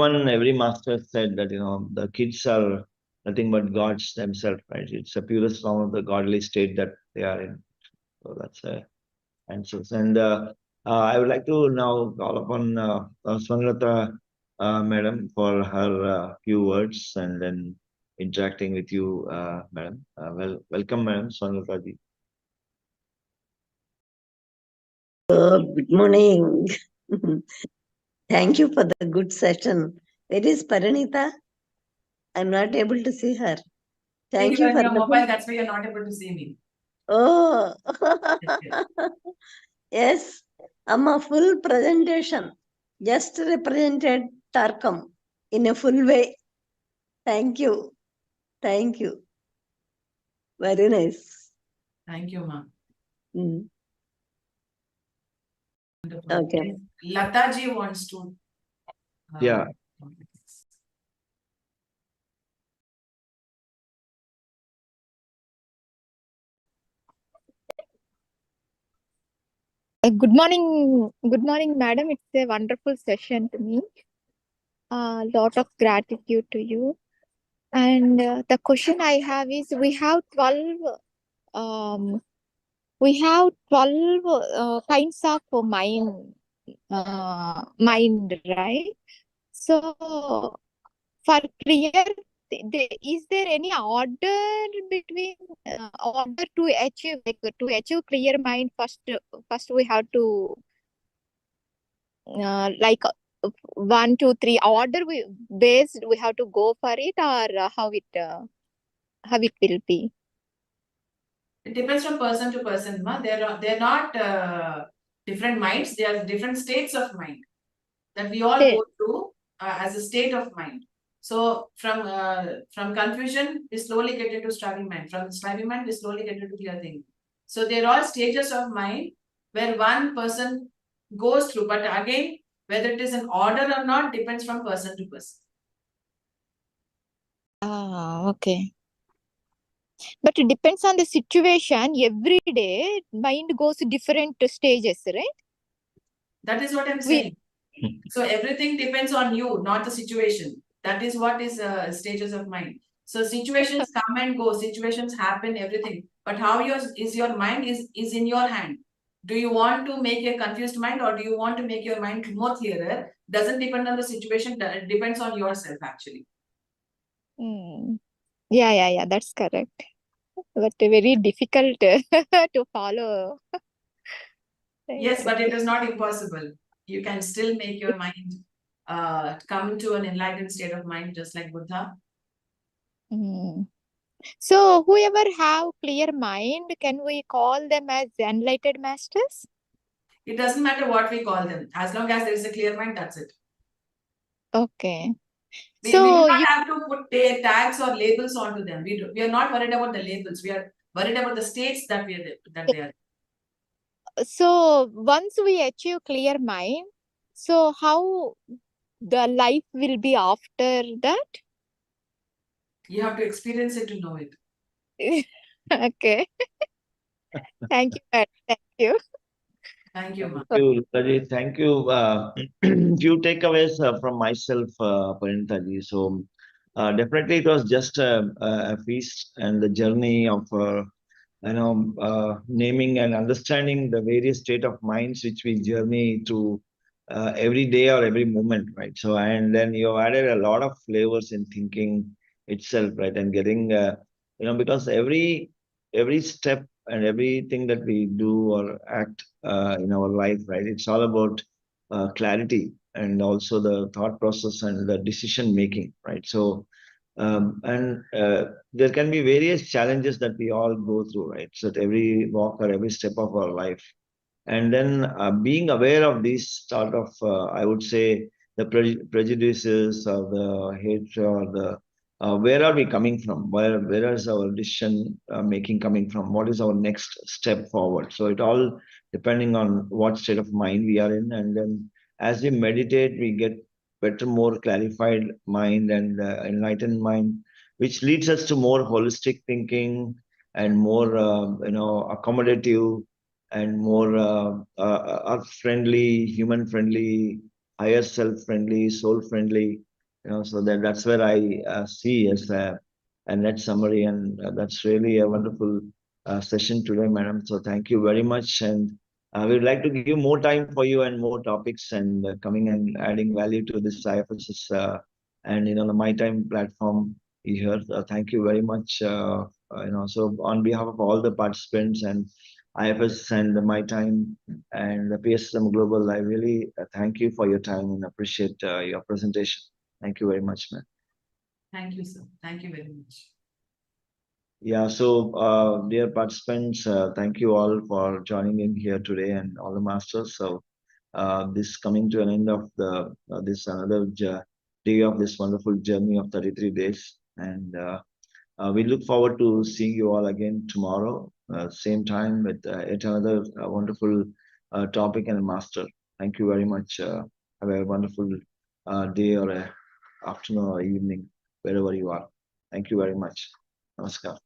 S1: master said that the kids are nothing but gods themselves, right? It's the purest form of the godly state that they are in. So that's answers. And I would like to now call upon Swanlata Madam for her few words and then interacting with you, Madam. Welcome, Madam Swanlata ji.
S4: Good morning. Thank you for the good session. Where is Parinitha? I'm not able to see her. Thank you
S3: on
S4: for
S3: your
S4: the
S3: mobile. That's why you're not able to see me.
S4: Oh, yes. I'm a full presentation. Just represented Tarkam in a full way. Thank you. Thank you. Very nice.
S3: Thank you, ma'am.
S4: Okay.
S3: Lataji wants to.
S1: Yeah.
S5: Good morning, madam. It's a wonderful session to me. Lot of gratitude to you. And the question I have is: we have 12 kinds of mind, right? So, for clear, is there any order between order to achieve clear mind? First we have to like 1, 2, 3 order we have to go for it, or how it will be?
S3: It depends from person to person, ma. They're not different minds. They are different states of mind that we all go through as a state of mind. So from confusion, we slowly get into striving mind. From striving mind, we slowly get into clear thinking. So they're all stages of mind where one person goes through. But again, whether it is an order or not depends from person to person.
S5: Okay. But it depends on the situation. Every day, mind goes different stages, right?
S3: That is what I'm saying. So everything depends on you, not the situation. That is what is stages of mind. So situations come and go, situations happen, everything. But how your mind is in your hand. Do you want to make a confused mind, or do you want to make your mind more clearer? Doesn't depend on the situation. It depends on yourself, actually.
S5: Yeah, that's correct. But very difficult to follow.
S3: Yes, but it is not impossible. You can still make your mind come to an enlightened state of mind, just like Buddha.
S5: So whoever have clear mind, can we call them as enlightened masters?
S3: It doesn't matter what we call them. As long as there is a clear mind, that's it.
S5: Okay.
S3: We do not have to put tags or labels onto them. We are not worried about the labels. We are worried about the states that they are.
S5: So once we achieve clear mind, so how the life will be after that?
S3: You have to experience it to know it.
S5: Okay. Thank you. Thank you.
S3: Thank you,
S1: Thank you, Lataji. Thank you. Few takeaways from myself, Parinitha ji. So definitely it was just a feast and the journey of naming and understanding the various state of minds which we journey through every day or every moment, right? So, and then you added a lot of flavors in thinking itself, right? And getting, because every step and everything that we do or act in our life, right? It's all about clarity and also the thought process and the decision making, right? So, there can be various challenges that we all go through, right? So at every walk or every step of our life. And then being aware of these sort of, I would say, the prejudices or the hatred or the where are we coming from? Where is our decision making coming from? What is our next step forward? So it all depending on what state of mind we are in, and then as we meditate, we get better, more clarified mind and enlightened mind, which leads us to more holistic thinking and more, accommodative and more earth-friendly, human-friendly, higher self-friendly, soul-friendly. So that's where I see as a net summary, and that's really a wonderful session today, madam. So thank you very much, and we'd like to give more time for you and more topics and coming and adding value to this IFSS and the My Time platform here. Thank you very much. So on behalf of all the participants and IFS and My Time and the PSSM Global, I really thank you for your time and appreciate your presentation. Thank you very much, man.
S3: Thank you, sir. Thank you very much.
S1: Yeah, so dear participants, thank you all for joining in here today and all the masters. So this coming to an end of the this another day of this wonderful journey of 33 days. And we look forward to seeing you all again tomorrow, same time with yet another wonderful topic and master. Thank you very much. Have a wonderful day or a afternoon or evening, wherever you are. Thank you very much. Namaskar.